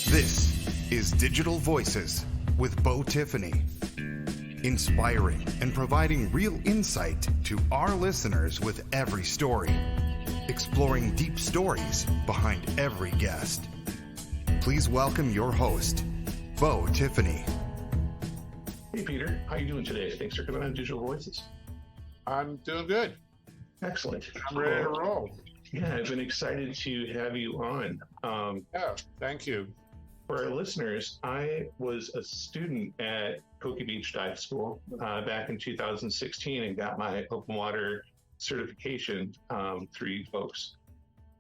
This is Digital Voices with Beau Tiffany, inspiring and providing real insight to our listeners with every story, exploring deep stories behind every guest. Please welcome your host, Beau Tiffany. Hey, Peter. How are you doing today? Thanks for coming on Digital Voices. I'm doing good. Excellent. I'm ready to roll. Yeah, I've been excited to have you on. Yeah, thank you. For our listeners, I was a student at Coki Beach Dive School back in 2016 and got my open water certification through you folks.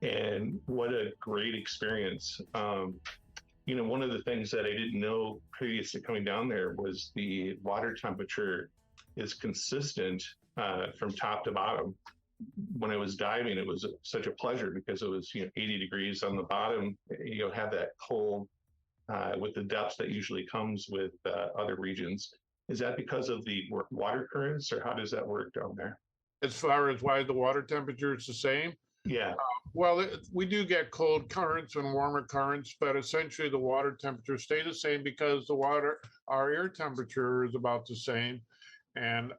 And what a great experience. One of the things that I didn't know previous to coming down there was the water temperature is consistent from top to bottom. When I was diving, it was such a pleasure because it was 80 degrees on the bottom. You'll have that cold with the depth that usually comes with other regions. Is that because of the water currents, or how does that work down there? As far as why the water temperature is the same? Yeah. We do get cold currents and warmer currents, but essentially the water temperature stay the same because our air temperature is about the same, and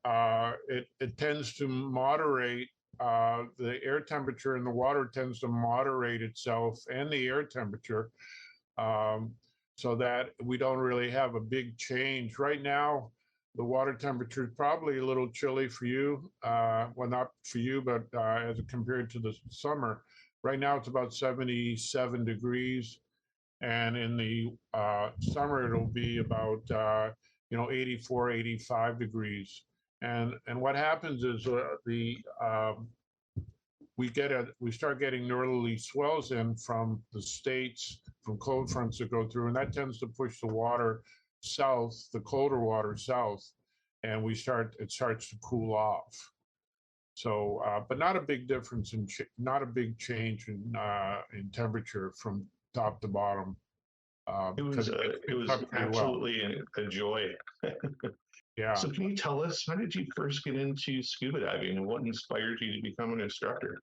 it tends to moderate. The air temperature in the water tends to moderate itself and the air temperature, so that we don't really have a big change. Right now, the water temperature is probably a little chilly for you. Well, not for you, but as compared to the summer. Right now, it's about 77 degrees. And in the summer, it'll be about 84, 85 degrees. And what happens is we start getting northerly swells in from the states, from cold fronts that go through, and that tends to push the water south, the colder water south, and it starts to cool off. So, but not a big difference not a big change in temperature from top to bottom. It was absolutely a joy. Yeah. So can you tell us, how did you first get into scuba diving and what inspired you to become an instructor?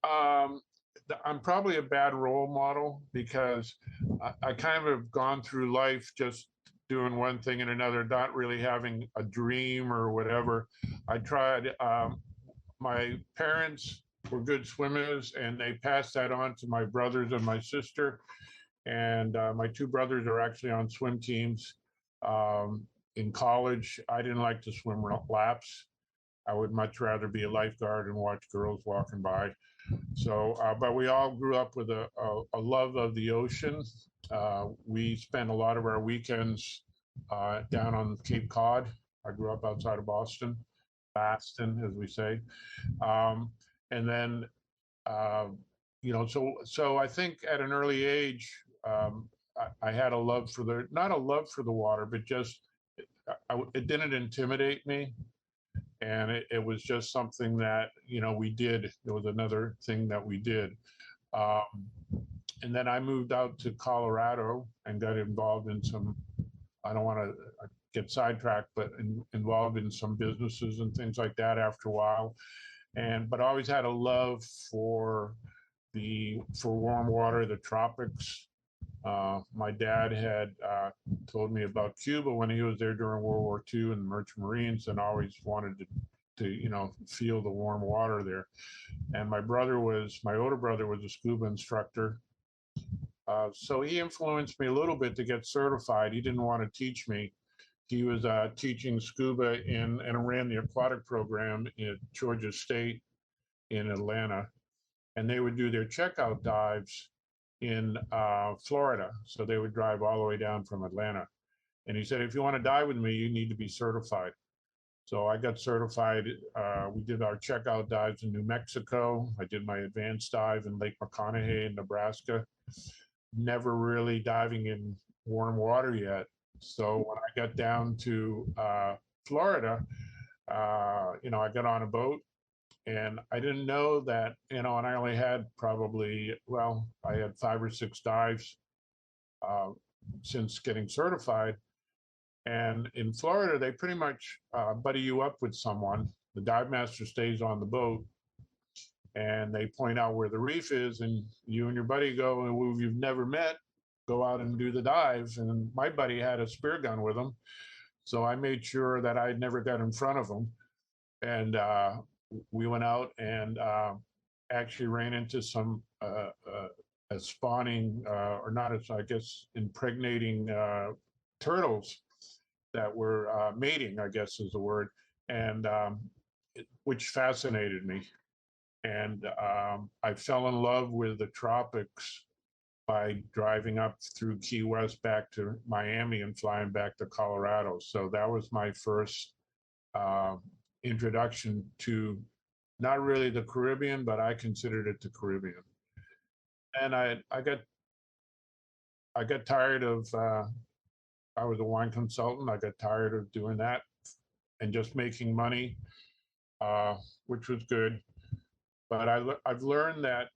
I'm probably a bad role model because I kind of have gone through life just doing one thing and another, not really having a dream or whatever. I tried, my parents were good swimmers and they passed that on to my brothers and my sister. And my two brothers are actually on swim teams. In college, I didn't like to swim laps. I would much rather be a lifeguard and watch girls walking by. So, but we all grew up with a love of the ocean. We spent a lot of our weekends down on Cape Cod. I grew up outside of Boston, as we say. And then, so I think at an early age, I had a love for not a love for the water, but just it didn't intimidate me. And it was just something that, we did. It was another thing that we did. And then I moved out to Colorado and got involved in some, I don't want to get sidetracked, but involved in some businesses and things like that after a while. But I always had a love for warm water, the tropics. My dad had told me about Cuba when he was there during World War II in the Merchant Marines, and always wanted to feel the warm water there. And my older brother was a scuba instructor. So he influenced me a little bit to get certified. He didn't want to teach me. He was teaching scuba and ran the aquatic program at Georgia State in Atlanta. And they would do their checkout dives in Florida. So they would drive all the way down from Atlanta. And he said, if you want to dive with me, you need to be certified. So I got certified. We did our checkout dives in New Mexico. I did my advanced dive in Lake McConaughey in Nebraska. Never really diving in warm water yet. So when I got down to Florida, I got on a boat. And I didn't know that, and I only had I had 5 or 6 dives since getting certified. And in Florida, they pretty much buddy you up with someone. The dive master stays on the boat and they point out where the reef is, and you and your buddy go, and who you've never met, go out and do the dive. And my buddy had a spear gun with him. So I made sure that I never got in front of him. And we went out and actually ran into some spawning, or not as, I guess, impregnating turtles that were mating, I guess is the word, and which fascinated me. And I fell in love with the tropics by driving up through Key West back to Miami and flying back to Colorado. So that was my first introduction to not really the Caribbean, but I considered it the Caribbean. And I got tired of, I was a wine consultant. I got tired of doing that and just making money, which was good. But I've learned that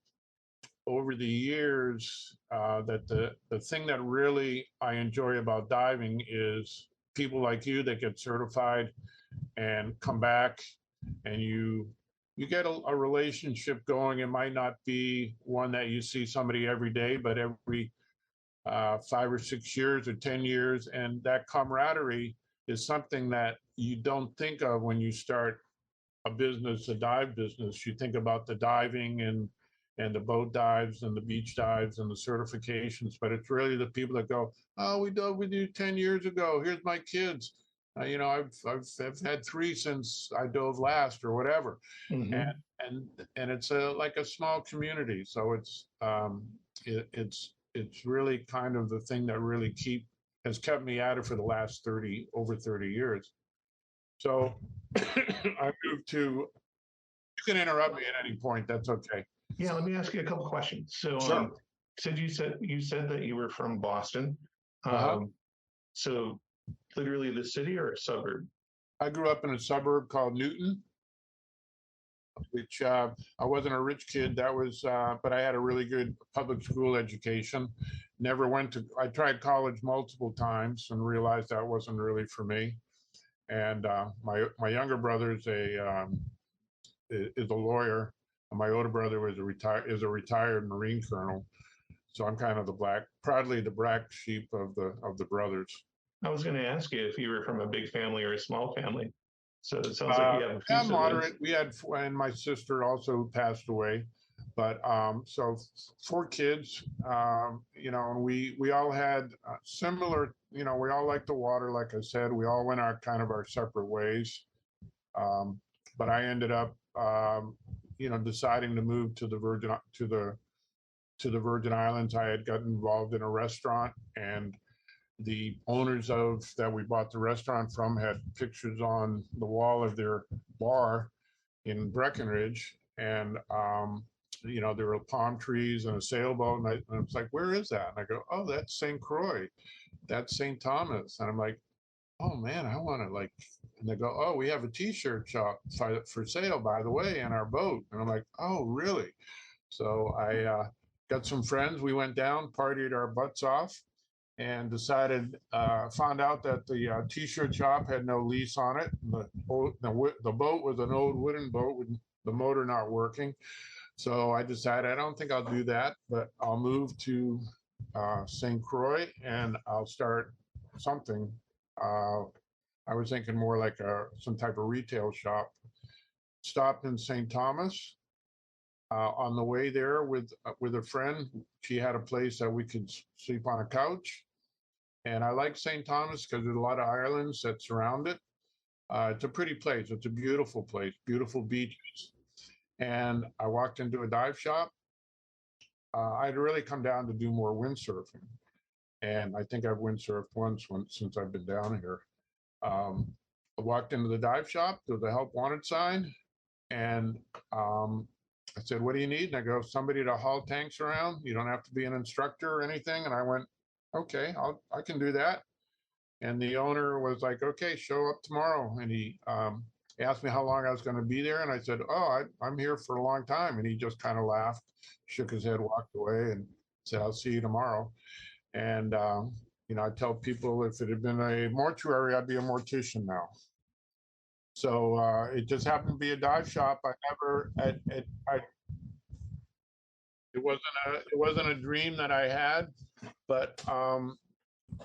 over the years that the thing that really I enjoy about diving is people like you that get certified and come back, and you get a relationship going. It might not be one that you see somebody every day, but every 5 or 6 years or 10 years. And that camaraderie is something that you don't think of when you start a business, a dive business. You think about the diving and the boat dives and the beach dives and the certifications, but it's really the people that go, oh, we dove with you 10 years ago. Here's my kids. You know, I've had 3 since I dove last or whatever. Mm-hmm. And it's like a small community. So it's really kind of the thing that really has kept me at it for the last over 30 years. So I moved to, you can interrupt me at any point, that's okay. Yeah, let me ask you a couple questions. So Sure. you said that you were from Boston. So literally the city or a suburb? I grew up in a suburb called Newton, which I wasn't a rich kid. That was, but I had a really good public school education. Never went to, I tried college multiple times and realized that wasn't really for me. And my younger brother is a lawyer, and my older brother is a retired Marine colonel. So I'm kind of proudly the black sheep of the brothers. I was going to ask you if you were from a big family or a small family. So it sounds like you have a few siblings. Moderate. We had, and my sister also passed away. But so 4 kids, you know, and we all had similar, you know, we all liked the water. Like I said, we all went our separate ways. But I ended up, you know, deciding to move to the Virgin Islands. I had gotten involved in a restaurant, and the owners that we bought the restaurant from had pictures on the wall of their bar in Breckenridge, and you know, there were palm trees and a sailboat, and I was like, where is that? And I go, oh, that's St. Croix, that's St. Thomas. And I'm like, oh man, I want to like, and they go, oh, we have a t-shirt shop for sale, by the way, in our boat. And I'm like, oh, really? So I got some friends, we went down, partied our butts off, and found out that the t-shirt shop had no lease on it. The boat was an old wooden boat with the motor not working. So I decided, I don't think I'll do that, but I'll move to St. Croix and I'll start something. I was thinking more like some type of retail shop. Stopped in St. Thomas. On the way there with a friend, she had a place that we could sleep on a couch. And I like St. Thomas because there's a lot of islands that surround it. It's a pretty place. It's a beautiful place, beautiful beaches. And I walked into a dive shop. I'd really come down to do more windsurfing. And I think I've windsurfed once since I've been down here. I walked into the dive shop. There was a help wanted sign. And I said, what do you need? And I go, somebody to haul tanks around. You don't have to be an instructor or anything. And I went, okay, I can do that. And the owner was like, okay, show up tomorrow. And he asked me how long I was going to be there. And I said, oh, I'm here for a long time. And he just kind of laughed, shook his head, walked away, and said, I'll see you tomorrow. And, you know, I tell people if it had been a mortuary, I'd be a mortician now. So it just happened to be a dive shop. It wasn't a dream that I had. But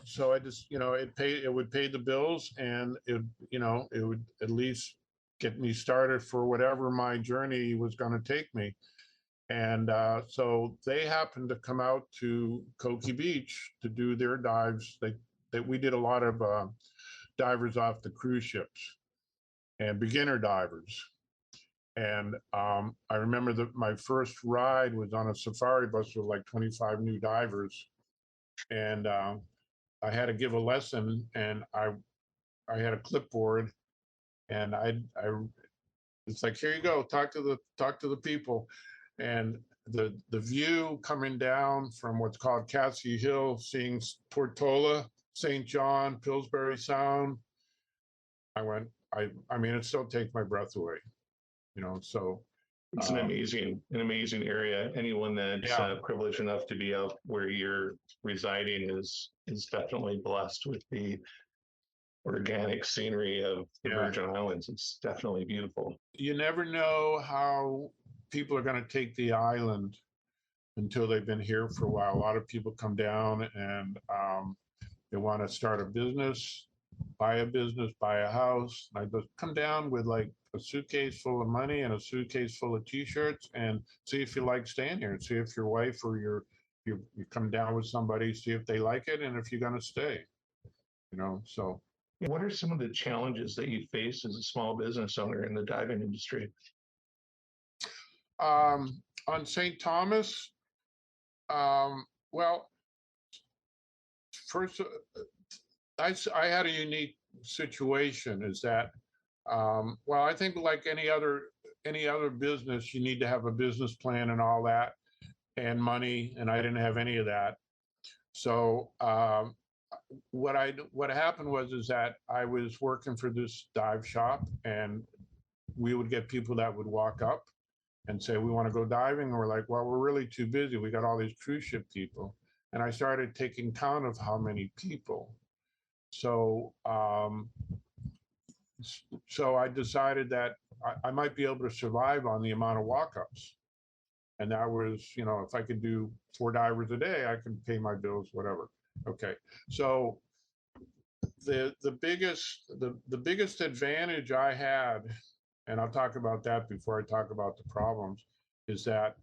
so I just, it would pay the bills, and it would at least get me started for whatever my journey was going to take me. And so they happened to come out to Coki Beach to do their dives. We did a lot of divers off the cruise ships and beginner divers. And I remember that my first ride was on a safari bus with like 25 new divers. And I had to give a lesson, and I had a clipboard, and I it's like, here you go, talk to the people. And the view coming down from what's called Cassie Hill, seeing Tortola, St. John, Pillsbury Sound, I mean, it still takes my breath away, so. It's an amazing area. Anyone that's privileged enough to be out where you're residing is definitely blessed with the organic scenery of the Virgin Islands. It's definitely beautiful. You never know how people are going to take the island until they've been here for a while. A lot of people come down and they want to start a business, buy a house. And I just come down with like a suitcase full of money and a suitcase full of t-shirts, and see if you like staying here, and see if your wife or you come down with somebody, see if they like it, and if you're going to stay, so. What are some of the challenges that you face as a small business owner in the diving industry? On St. Thomas, well, first, I had a unique situation, is that, well, I think like any other business, you need to have a business plan and all that, and money, and I didn't have any of that. So what happened was that I was working for this dive shop, and we would get people that would walk up and say, we want to go diving. And we're like, well, we're really too busy. We got all these cruise ship people. And I started taking count of how many people. So so I decided that I might be able to survive on the amount of walk-ups. And that was, if I could do 4 divers a day, I could pay my bills, whatever. Okay. So the biggest advantage I had, and I'll talk about that before I talk about the problems, is that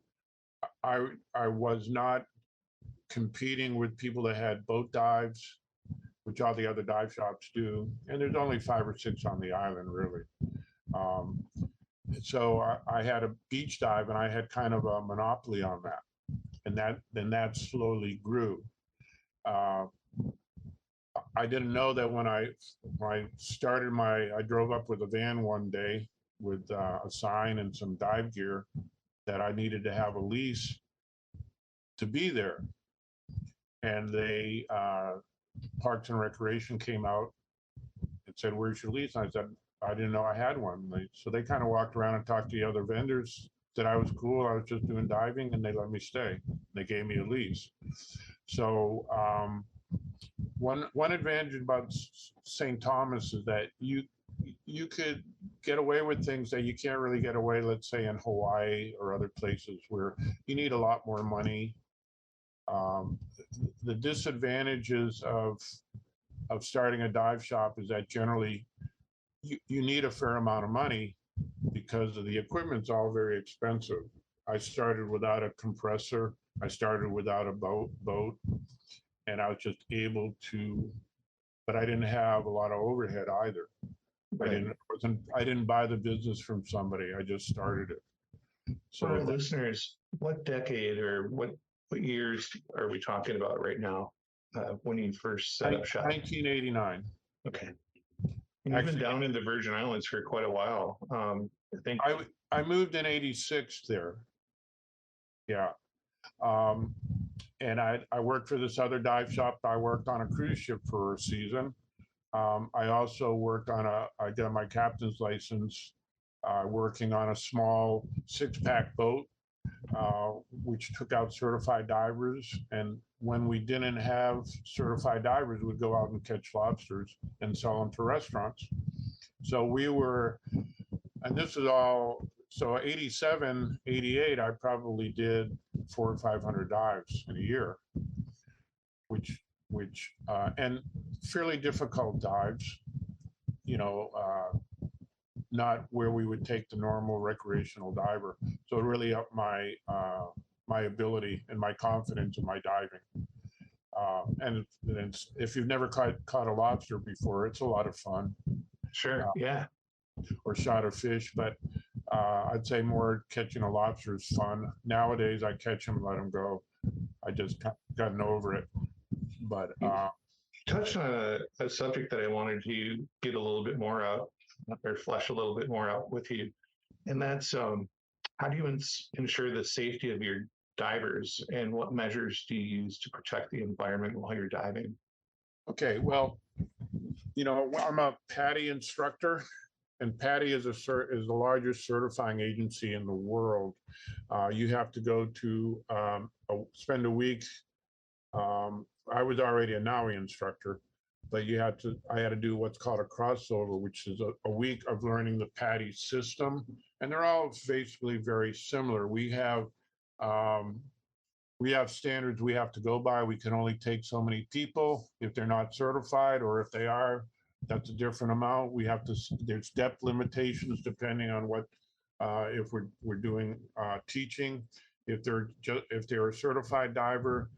I was not competing with people that had boat dives, which all the other dive shops do. And there's only 5 or 6 on the island, really. So I had a beach dive, and I had kind of a monopoly on that. And that slowly grew. I didn't know that when I started I drove up with a van one day with a sign and some dive gear, that I needed to have a lease to be there. And they, Parks and Recreation came out and said, where's your lease? And I said, I didn't know I had one. So they kind of walked around and talked to the other vendors, said I was cool, I was just doing diving, and they let me stay. They gave me a lease. So one advantage about St. Thomas is that you could get away with things that you can't really get away, let's say, in Hawaii or other places where you need a lot more money. The disadvantages of starting a dive shop is that generally you need a fair amount of money, because of the equipment's all very expensive. I started without a compressor. I started without a boat, and I was just able to, but I didn't have a lot of overhead either. Right. I didn't buy the business from somebody. I just started it. So, for our listeners, what decade or what years are we talking about right now? When you first set up shop? 1989. Okay. And you've been down in the Virgin Islands for quite a while. I think I moved in '86 there. Yeah. And I worked for this other dive shop. I worked on a cruise ship for a season. I also worked on I got my captain's license working on a small 6-pack boat, which took out certified divers. And when we didn't have certified divers, we'd go out and catch lobsters and sell them to restaurants. So we were, and this is all, so 87, 88, I probably did 400 or 500 dives in a year. and fairly difficult dives, you know, not where we would take the normal recreational diver. So it really upped my ability and my confidence in my diving. And if you've never caught a lobster before, it's a lot of fun. Sure. Yeah. Or shot a fish, but I'd say more catching a lobster is fun. Nowadays, I catch them and let them go. I just gotten over it. But You touched on a subject that I wanted to get a little bit more out or flesh a little bit more out with you. And that's how do you ensure the safety of your divers, and what measures do you use to protect the environment while you're diving? okay, well, you know, I'm a Padi instructor, and Padi is the largest certifying agency in the world. You have to go to spend a week. I was already a NAUI instructor, but I had to do what's called a crossover, which is a week of learning the Padi system, and they're all basically very similar. We have standards we have to go by. We can only take so many people if they're not certified, or if they are, that's a different amount. There's depth limitations depending on what, if we're doing teaching. If they're a certified diver,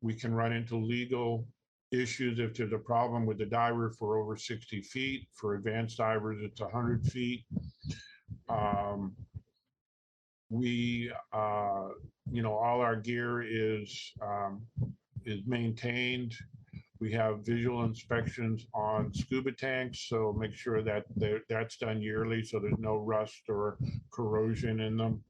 we can run into legal issues if there's a problem with the diver for over 60 feet. For advanced divers, it's 100 feet. You know, all our gear is maintained. We have visual inspections on scuba tanks, so make sure that that's done yearly, so there's no rust or corrosion in them.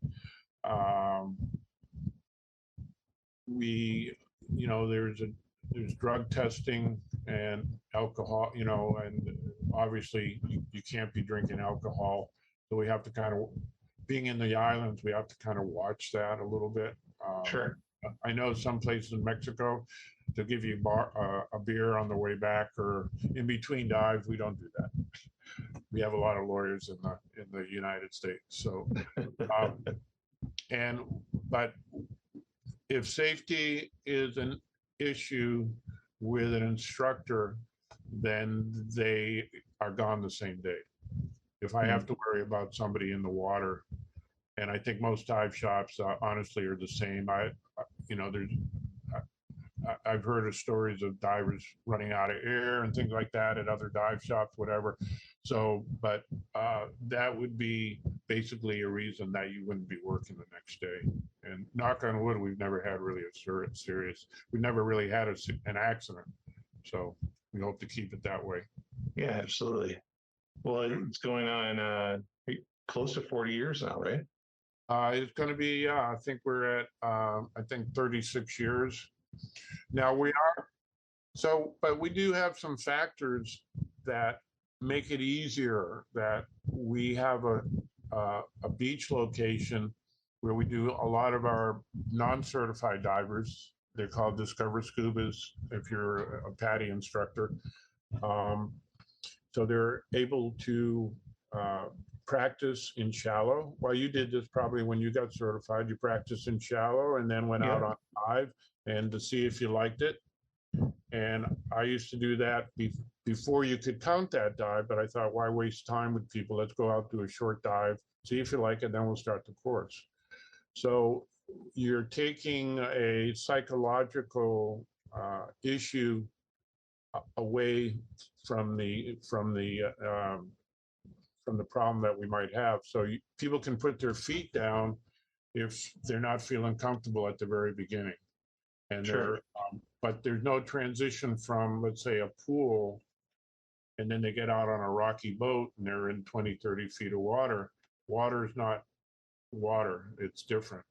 You know, there's drug testing and alcohol, you know, and obviously you can't be drinking alcohol. So we have to kind of, being in the islands, we have to kind of watch that a little bit. Sure. I know some places in Mexico, they'll give you a beer on the way back, or in between dives. We don't do that. We have a lot of lawyers in the United States. So, but if safety is an issue with an instructor, then they are gone the same day. If I have to worry about somebody in the water, and I think most dive shops honestly are the same. You know, I've heard of stories of divers running out of air and things like that at other dive shops, whatever. So, but that would be basically a reason that you wouldn't be working the next day. And knock on wood, we've never had really a serious, we've never really had an accident. So we hope to keep it that way. Yeah, absolutely. Well, it's going on close to 40 years now, right? It's going to be, I think we're at, I think 36 years. Now but we do have some factors that make it easier. That we have a beach location where we do a lot of our non-certified divers. They're called Discover Scubas if you're a Padi instructor. So they're able to practice in shallow. Well, you did this probably when you got certified. You practiced in shallow and then went out on dive and to see if you liked it. And I used to do that before you could count that dive, but I thought, why waste time with people? Let's go out, do a short dive, see if you like it, then we'll start the course. So you're taking a psychological issue away from the problem that we might have. So people can put their feet down if they're not feeling comfortable at the very beginning. And Sure. But there's no transition from, let's say, a pool, and then they get out on a rocky boat and they're in 20, 30 feet of water. Water is not water. It's different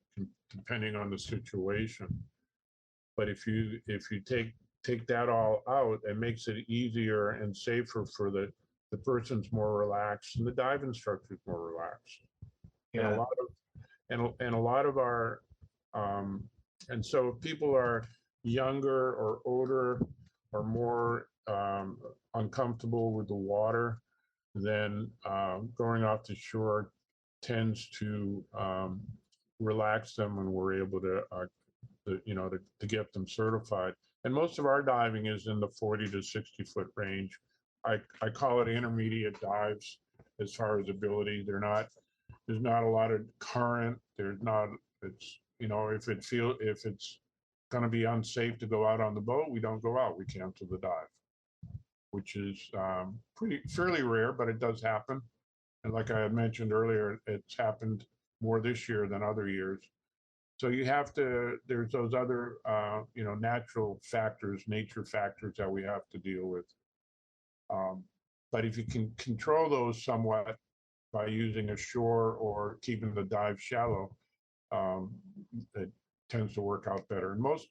depending on the situation. But if you take that all out, it makes it easier and safer for the person's more relaxed and the dive instructor's more relaxed. Yeah. And a lot of our and so if people are younger or older or more uncomfortable with the water, then going off the shore tends to relax them, and we're able to to get them certified. And most of our diving is in the 40 to 60 foot range. I call it intermediate dives as far as ability. There's not a lot of current. It's, if it's going to be unsafe to go out on the boat, we don't go out. We cancel the dive, which is fairly rare, but it does happen. And like I had mentioned earlier, it's happened more this year than other years. So there's those other, natural factors, nature factors that we have to deal with. But if you can control those somewhat by using a shore or keeping the dive shallow, it tends to work out better. And most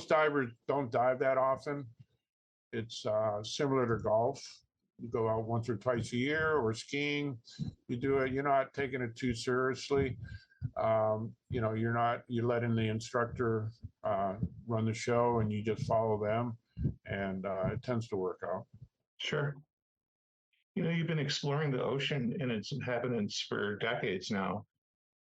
divers don't dive that often. It's similar to golf. You go out once or twice a year, or skiing. You do it. You're not taking it too seriously. You're letting the instructor run the show, and you just follow them, and it tends to work out. Sure. You've been exploring the ocean and its inhabitants for decades now.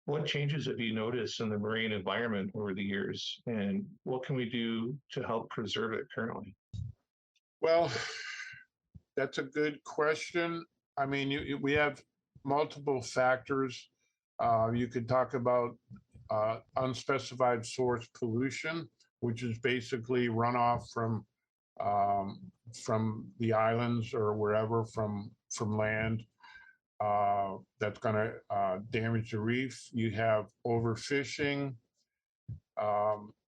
What changes have you noticed in the marine environment over the years, and what can we do to help preserve it currently? Well, that's a good question. I mean, we have multiple factors. You could talk about unspecified source pollution, which is basically runoff from the islands or wherever from land. That's going to damage the reef. You have overfishing,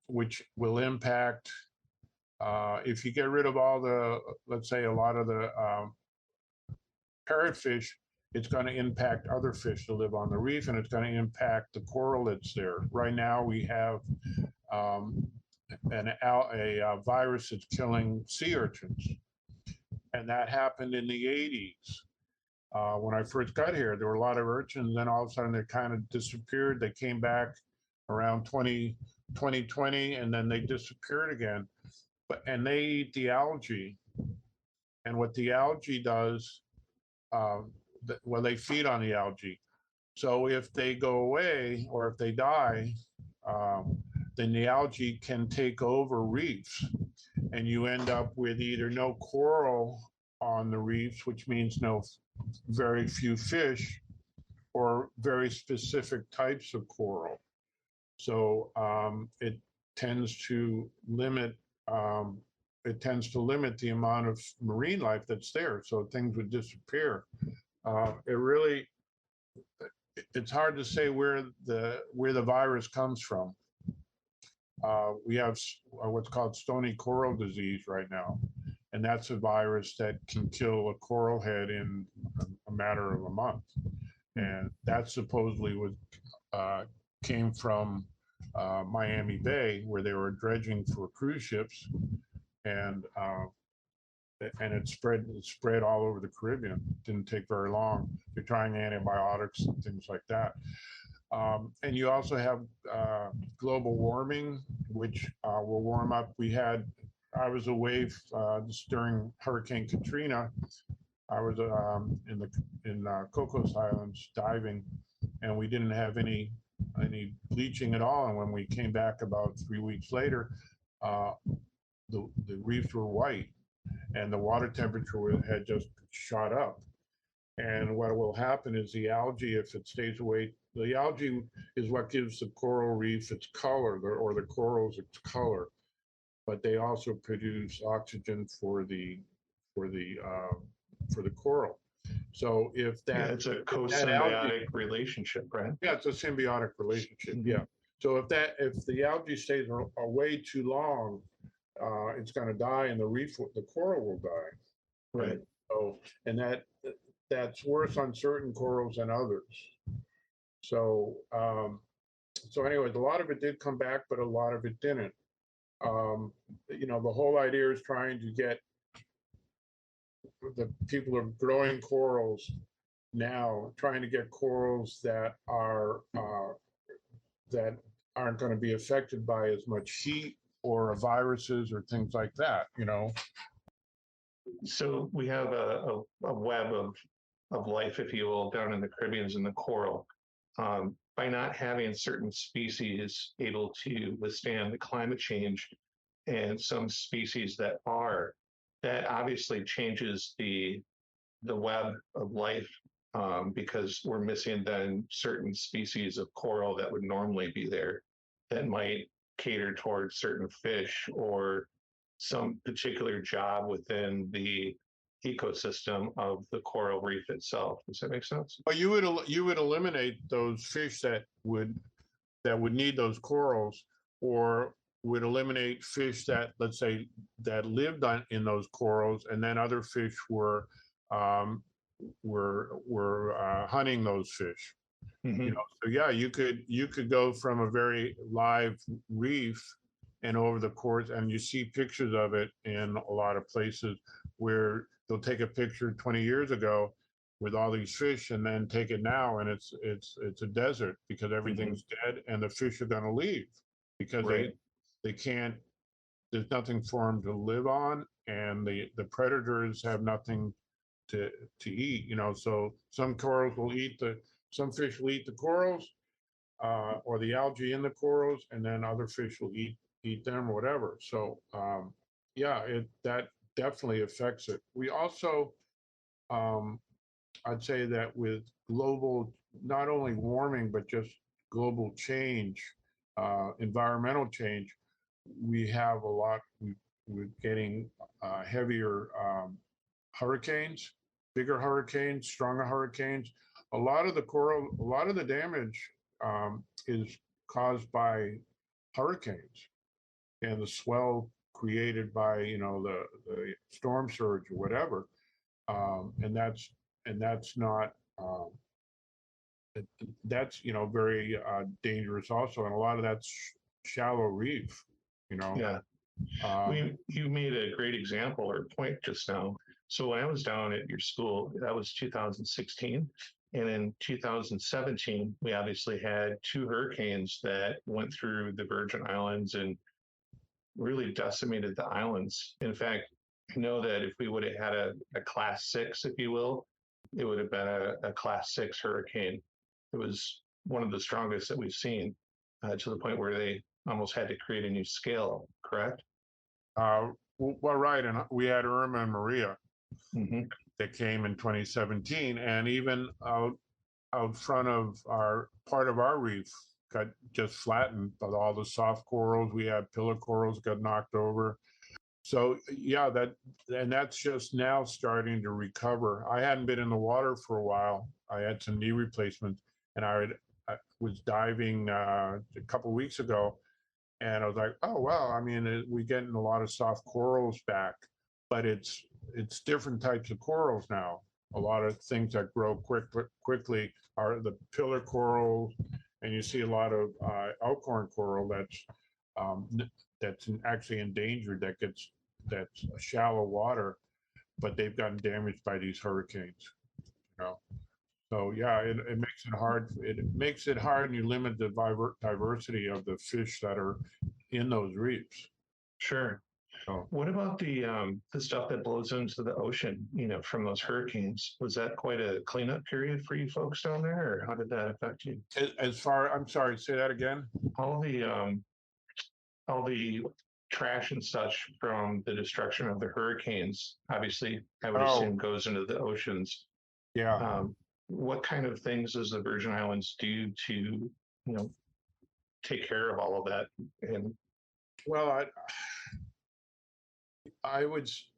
which will impact. If you get rid of let's say a lot of the parrotfish, it's going to impact other fish that live on the reef, and it's going to impact the coral that's there. Right now, we have a virus that's killing sea urchins, and that happened in the 80s. When I first got here, there were a lot of urchins, and then all of a sudden they kind of disappeared. They came back around 2020, and then they disappeared again. And they eat the algae, and what the algae does, they feed on the algae. So if they go away or if they die, then the algae can take over reefs, and you end up with either no coral on the reefs, which means very few fish, or very specific types of coral. So it tends to limit the amount of marine life that's there. So things would disappear. It's hard to say where the virus comes from. We have what's called stony coral disease right now, and that's a virus that can kill a coral head in a matter of a month. And that supposedly came from Miami Bay, where they were dredging for cruise ships, and it spread all over the Caribbean. It didn't take very long. They're trying antibiotics and things like that. And you also have global warming, which will warm up. I was away during Hurricane Katrina. I was in Cocos Islands diving, and we didn't have any bleaching at all. And when we came back about 3 weeks later, the reefs were white, and the water temperature had just shot up. And what will happen is the algae, if it stays away, the algae is what gives the coral reef its color, or the corals its color. But they also produce oxygen for the coral. So if it's a co-symbiotic relationship, right? Yeah, it's a symbiotic relationship. Mm-hmm. Yeah. So if the algae stays away too long, it's going to die, and the coral will die. Right. So, and that's worse on certain corals than others. So, anyways, a lot of it did come back, but a lot of it didn't. The whole idea is trying to get the people are growing corals now, trying to get corals that aren't going to be affected by as much heat or viruses or things like that. So we have a web of life, if you will, down in the Caribbean in the coral. by not having certain species able to withstand the climate change and some species that are, that obviously changes the web of life, because we're missing then certain species of coral that would normally be there that might cater towards certain fish or some particular job within the ecosystem of the coral reef itself. Does that make sense? But you would eliminate those fish that would need those corals, or would eliminate fish that, let's say, that lived in those corals, and then other fish um, were hunting those fish. Mm-hmm. So yeah, you could go from a very live reef, and over the course, and you see pictures of it in a lot of places where they'll take a picture 20 years ago with all these fish, and then take it now, and it's a desert because everything's dead, and the fish are going to leave because Right. they can't. There's nothing for them to live on, and the predators have nothing to eat. So some fish will eat the corals, or the algae in the corals, and then other fish will eat them or whatever. So yeah, that definitely affects it. We also, I'd say that with global, not only warming, but just global change, environmental change, we have a lot. We're getting heavier hurricanes, bigger hurricanes, stronger hurricanes. A lot of the damage is caused by hurricanes and the swell created by the storm surge or whatever, and that's not that's very dangerous also, and a lot of that's shallow reef. You know, Yeah. You made a great example or point just now. So when I was down at your school, that was 2016. And in 2017, we obviously had two hurricanes that went through the Virgin Islands and really decimated the islands. In fact, I know that if we would have had a class six, if you will, it would have been a class six hurricane. It was one of the strongest that we've seen, to the point where they almost had to create a new scale, correct? well, right, and we had Irma and Maria Mm-hmm. that came in 2017, and even out front of our part of our reef got just flattened, but all the soft corals, we had pillar corals got knocked over. So yeah, that's just now starting to recover. I hadn't been in the water for a while. I had some knee replacements, and I was diving a couple of weeks ago, and I was like, oh wow, I mean, we're getting a lot of soft corals back, but it's different types of corals now. A lot of things that grow quickly are the pillar corals, and you see a lot of elkhorn coral um, that's actually endangered. That's shallow water, but they've gotten damaged by these hurricanes. You know, so yeah, it makes it hard. It makes it hard, and you limit the diversity of the fish that are in those reefs. Sure. So, What about the stuff that blows into the ocean, from those hurricanes? Was that quite a cleanup period for you folks down there, or how did that affect you? I'm sorry, say that again. All the trash and such from the destruction of the hurricanes, obviously, I would Oh, assume goes into the oceans. yeah. What kind of things does the Virgin Islands do to, take care of all of that? And Well,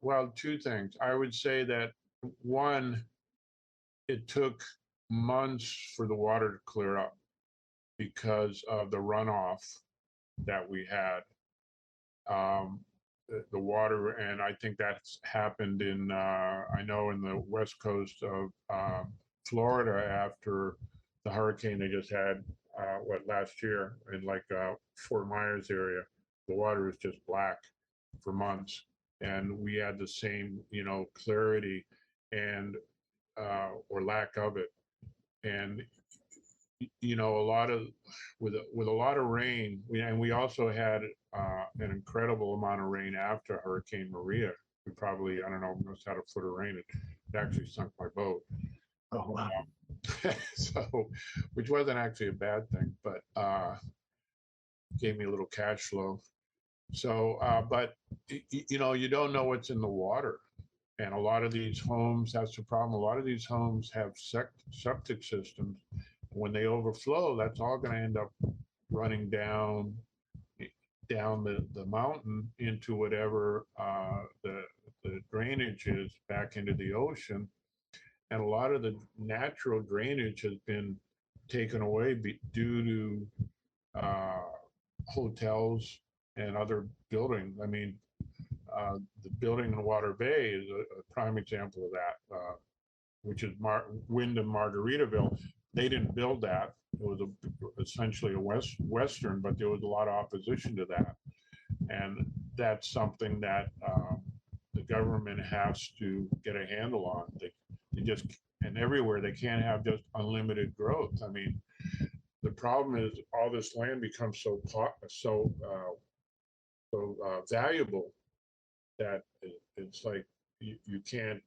well, two things. I would say that one, it took months for the water to clear up because of the runoff that we had. The water, and I think that's happened I know in the west coast of Florida after the hurricane they just had, last year in Fort Myers area. The water was just black for months, and we had the same, clarity and or lack of it. And a lot of with a lot of rain, we also had an incredible amount of rain after Hurricane Maria. I don't know, must have had a foot of rain. It actually sunk my boat. oh wow, So, which wasn't actually a bad thing, but gave me a little cash flow. So, but you know, you don't know what's in the water. And a lot of these homes, that's the problem. A lot of these homes have septic systems. When they overflow, that's all going to end up running down the mountain into whatever the drainage is back into the ocean. And a lot of the natural drainage has been taken away due to hotels and other buildings. I mean, the building in Water Bay is a prime example of that, which is Wyndham Margaritaville. They didn't build that. It was essentially a Western, but there was a lot of opposition to that. And that's something that the government has to get a handle on. They just, and everywhere, they can't have just unlimited growth. I mean, the problem is all this land becomes so valuable that it's like you can't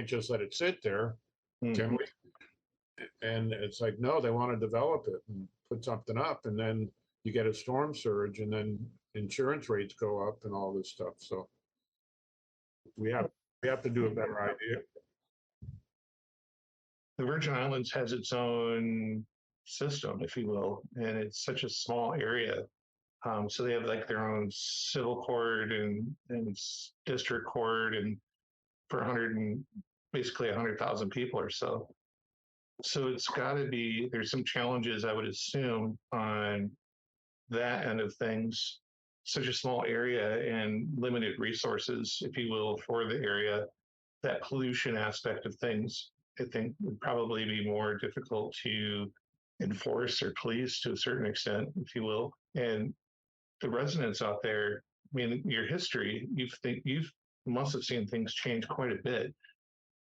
just let it sit there, can we? And it's like, no, they want to develop it and put something up, and then you get a storm surge, and then insurance rates go up and all this stuff. So we have to do a better idea. The Virgin Islands has its own system, if you will, and it's such a small area. So they have like their own civil court and district court, and for 100 and basically 100,000 people or so. So it's got to be, there's some challenges, I would assume, on that end of things. Such a small area and limited resources, if you will, for the area. That pollution aspect of things, I think, would probably be more difficult to enforce or police to a certain extent, if you will. And the residents out there, I mean, your history, you've must have seen things change quite a bit.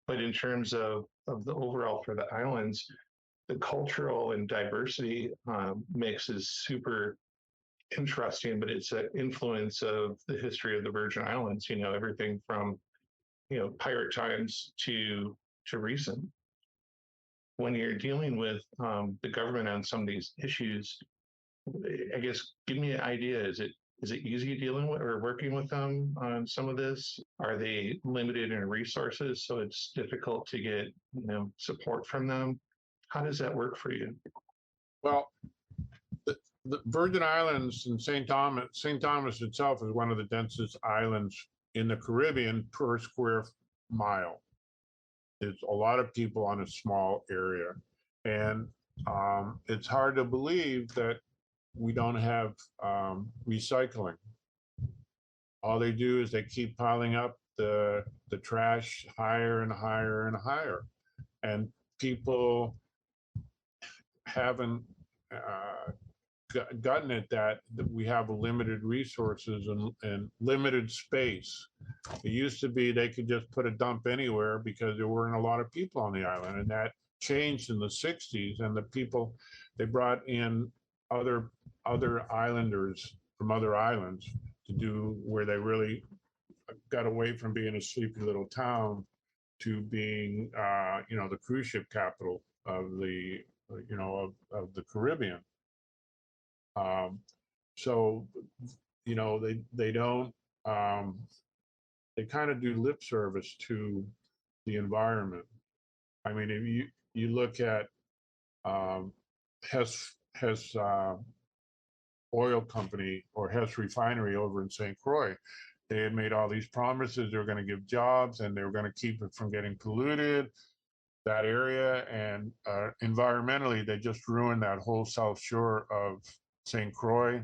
But in terms of the overall for the islands, the cultural and diversity mix is super interesting, but it's an influence of the history of the Virgin Islands, you know, everything from, you know, pirate times to recent. When you're dealing with the government on some of these issues, I guess, give me an idea. Is it easy dealing with or working with them on some of this? Are they limited in resources, so it's difficult to get, you know, support from them? How does that work for you? Well, the Virgin Islands and St. Thomas itself is one of the densest islands in the Caribbean per square mile. There's a lot of people on a small area, and it's hard to believe that we don't have recycling. All they do is they keep piling up the trash higher and higher and higher, and people haven't gotten it that we have limited resources and limited space. It used to be they could just put a dump anywhere because there weren't a lot of people on the island, and that changed in the 60s. And the people, they brought in other islanders from other islands to do where they really got away from being a sleepy little town to being, you know, the cruise ship capital of the, you know, of the Caribbean. So, you know, they don't, they kind of do lip service to the environment. I mean, if you look at Hess oil company or Hess refinery over in St. Croix, they had made all these promises. They were going to give jobs and they were going to keep it from getting polluted, that area. And environmentally, they just ruined that whole South Shore of St. Croix,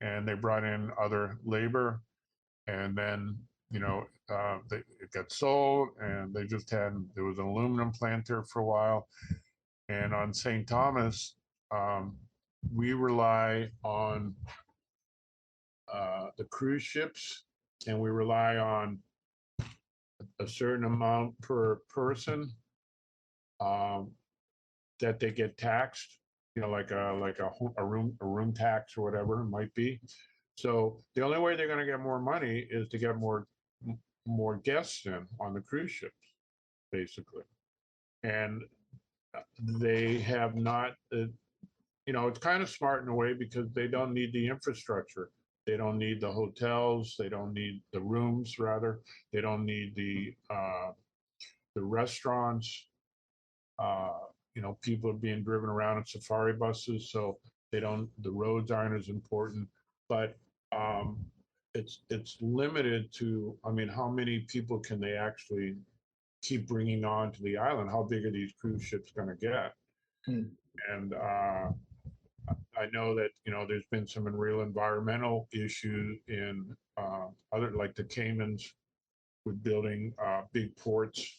and they brought in other labor. And then, you know, it got sold, and they just had, there was an aluminum plant there for a while. And on St. Thomas, we rely on the cruise ships, and we rely on a certain amount per person that they get taxed, you know, like a room tax or whatever it might be. So the only way they're going to get more money is to get more guests in on the cruise ships, basically. And they have not, it's kind of smart in a way because they don't need the infrastructure. They don't need the hotels. They don't need the rooms, rather. They don't need the restaurants. Uh, People are being driven around in safari buses, so the roads aren't as important. But um, it's limited to, I mean, how many people can they actually keep bringing on to the island? How big are these cruise ships going to get? Hmm. And I know that there's been some real environmental issues in other, like the Caymans, with building big ports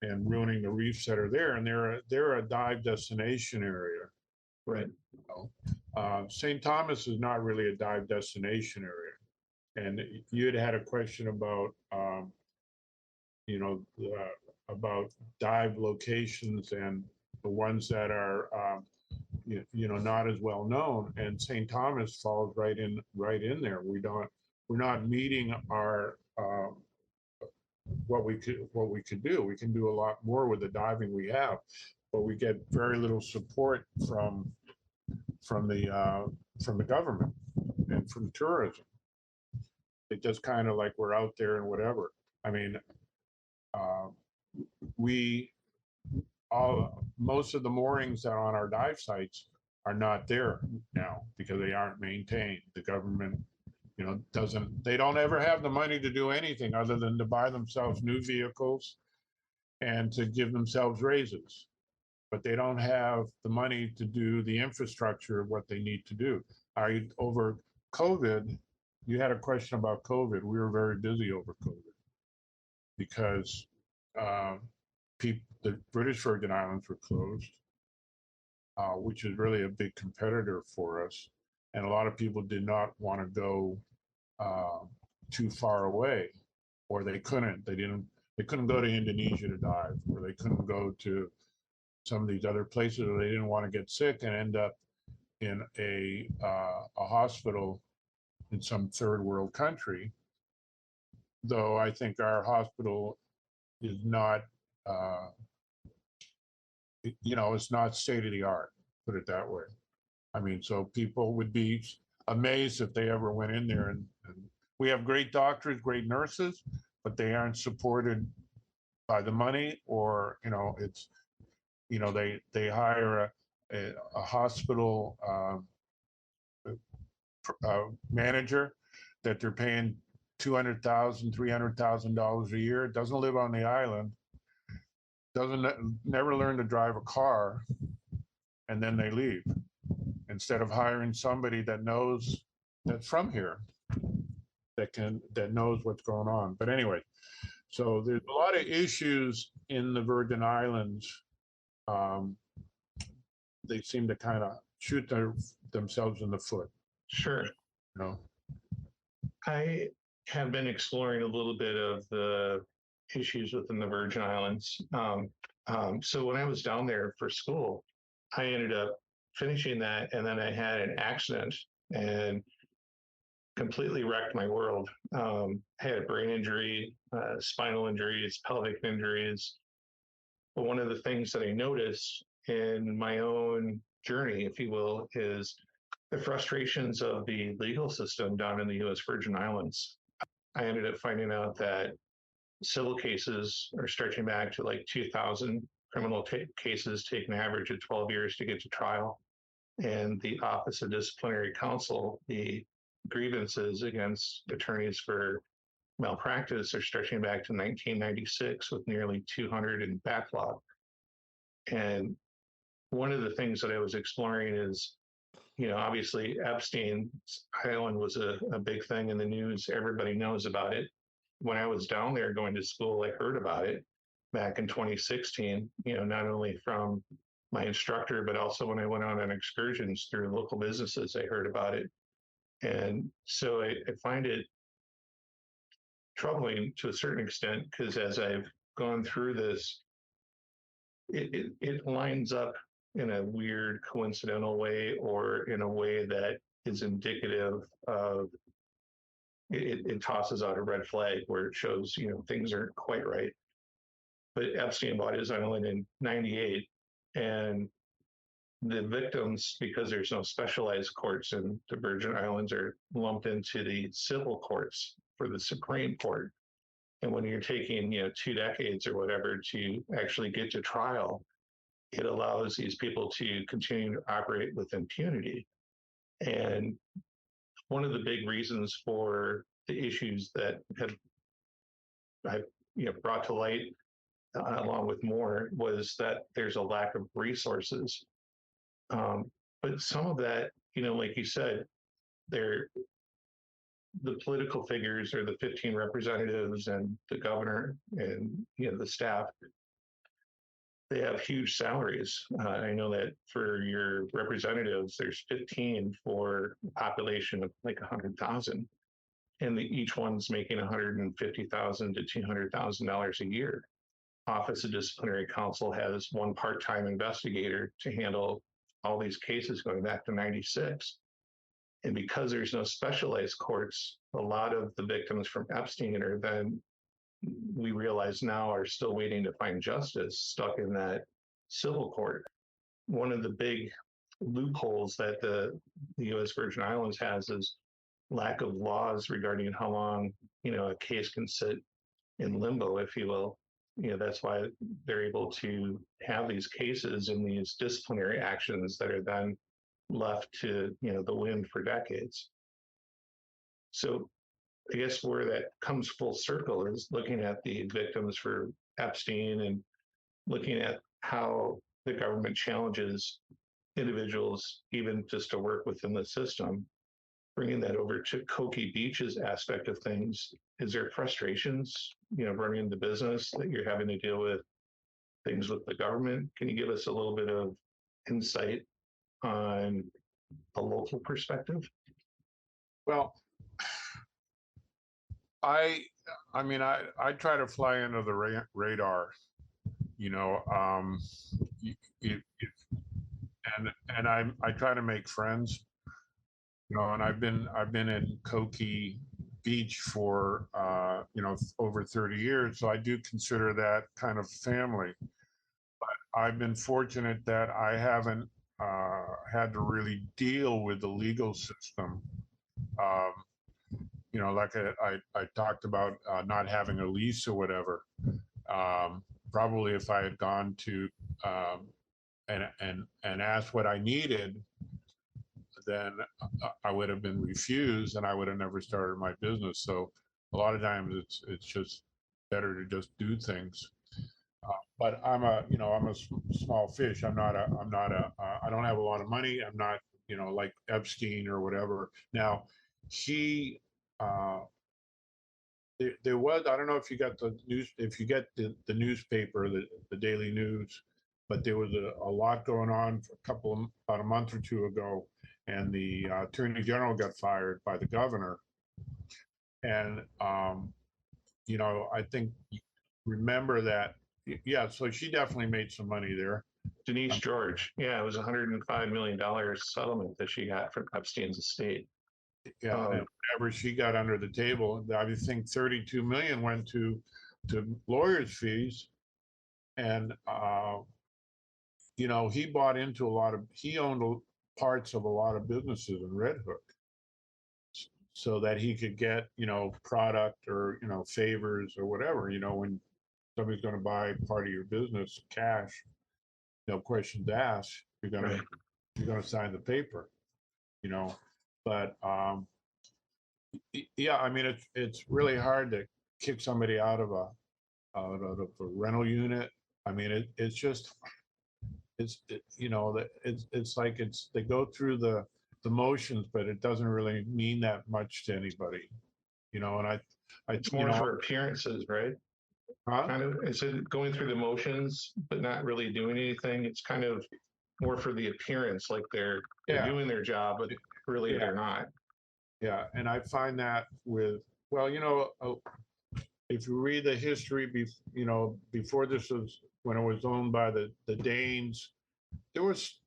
and ruining the reefs that are there, and they're a dive destination area. Right. St. Thomas is not really a dive destination area, and you had a question about you know about dive locations and the ones that are not as well known, and St. Thomas falls right in there. We're not meeting our what we could do. We can do a lot more with the diving we have, but we get very little support from the government and from tourism. It just kind of like we're out there and whatever. I mean, uh, we all most of the moorings that are on our dive sites are not there now because they aren't maintained. The government, they don't ever have the money to do anything other than to buy themselves new vehicles and to give themselves raises. But they don't have the money to do the infrastructure of what they need to do. Over COVID, you had a question about COVID. We were very busy over COVID because the British Virgin Islands were closed, which is really a big competitor for us. And a lot of people did not want to go too far away, or they couldn't. They couldn't go to Indonesia to dive, or they couldn't go to some of these other places, or they didn't want to get sick and end up in a hospital in some third world country. Though I think our hospital is not, it's not state of the art, put it that way. I mean, so people would be amazed if they ever went in there, and we have great doctors, great nurses, but they aren't supported by the money, or it's they hire a hospital manager that they're paying $200,000, $300,000 a year. Doesn't live on the island, never learn to drive a car, and then they leave instead of hiring somebody that's from here, that knows what's going on. But anyway, so there's a lot of issues in the Virgin Islands. They seem to kind of shoot themselves in the foot. Sure. I have been exploring a little bit of the issues within the Virgin Islands. So when I was down there for school, I ended up finishing that, and then I had an accident and completely wrecked my world. I had a brain injury, spinal injuries, pelvic injuries. But one of the things that I noticed in my own journey, if you will, is the frustrations of the legal system down in the U.S. Virgin Islands. I ended up finding out that civil cases are stretching back to like 2000. Criminal cases take an average of 12 years to get to trial. And the Office of Disciplinary Counsel, the grievances against attorneys for malpractice are stretching back to 1996 with nearly 200 in backlog. And one of the things that I was exploring is, obviously Epstein's Island was a big thing in the news. Everybody knows about it. When I was down there going to school, I heard about it back in 2016, not only from my instructor, but also when I went on excursions through local businesses, I heard about it. And so I find it troubling to a certain extent, because as I've gone through this, it lines up in a weird coincidental way, or in a way that is indicative of it tosses out a red flag where it shows things aren't quite right. But Epstein bought his island in '98, And the victims, because there's no specialized courts in the Virgin Islands, are lumped into the civil courts for the Supreme Court. And when you're taking, 2 decades or whatever to actually get to trial, it allows these people to continue to operate with impunity. And one of the big reasons for the issues that have I've brought to light, along with more, was that there's a lack of resources. But some of that, like you said, they're the political figures or the 15 representatives and the governor and the staff. They have huge salaries. I know that for your representatives, there's 15 for a population of like 100,000, and each one's making $150,000 to $200,000 a year. Office of Disciplinary Counsel has one part-time investigator to handle all these cases going back to '96. And because there's no specialized courts, a lot of the victims from Epstein are then, we realize now, are still waiting to find justice, stuck in that civil court. One of the big loopholes that the U.S. Virgin Islands has is lack of laws regarding how long, a case can sit in limbo, if you will. That's why they're able to have these cases and these disciplinary actions that are then left to, the wind for decades. So I guess where that comes full circle is looking at the victims for Epstein and looking at how the government challenges individuals even just to work within the system. Bringing that over to Coki Beach's aspect of things, is there frustrations, running the business that you're having to deal with things with the government? Can you give us a little bit of insight on a local perspective? Well, I mean, I try to fly under the radar, and I try to make friends, and I've been in Coki Beach for over 30 years, so I do consider that kind of family. But I've been fortunate that I haven't had to really deal with the legal system. Like I talked about not having a lease or whatever. Probably if I had gone to and asked what I needed, then I would have been refused, and I would have never started my business. So a lot of times it's just better to just do things. But I'm a small fish. I don't have a lot of money. I'm not like Epstein or whatever. Now he there was, I don't know if you got the news, if you get the newspaper, the Daily News, but there was a lot going on about a month or two ago, and the Attorney General got fired by the governor. And I think, remember that, yeah, so she definitely made some money there. Denise George, yeah, it was $105 million settlement that she got from Epstein's estate. Yeah, and whatever she got under the table, I think 32 million went to lawyers' fees, and he bought into he owned parts of a lot of businesses in Red Hook, so that he could get product or favors or whatever. When somebody's going to buy part of your business cash, no questions asked, you're going to sign the paper. But yeah, I mean, it's really hard to kick somebody out of a rental unit. I mean, it's like they go through the motions, but it doesn't really mean that much to anybody. And it's more for appearances, right? Huh? Kind of, is it going through the motions but not really doing anything? It's kind of more for the appearance, like they're doing their job, but really they're not. Yeah, and I find that with, well, if you read the history, before this was, when it was owned by the Danes, there was,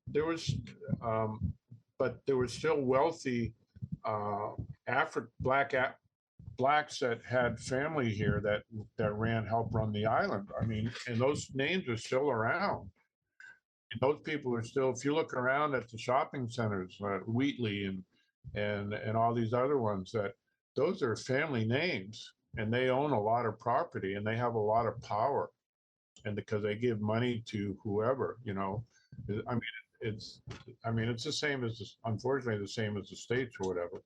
but there were still wealthy blacks that had family here that helped run the island. I mean, and those names are still around. those people are still, if you look around at the shopping centers, Wheatley and all these other ones, that those are family names, and they own a lot of property and they have a lot of power, and because they give money to whoever, I mean, it's, it's the same as, unfortunately, the same as the states or whatever.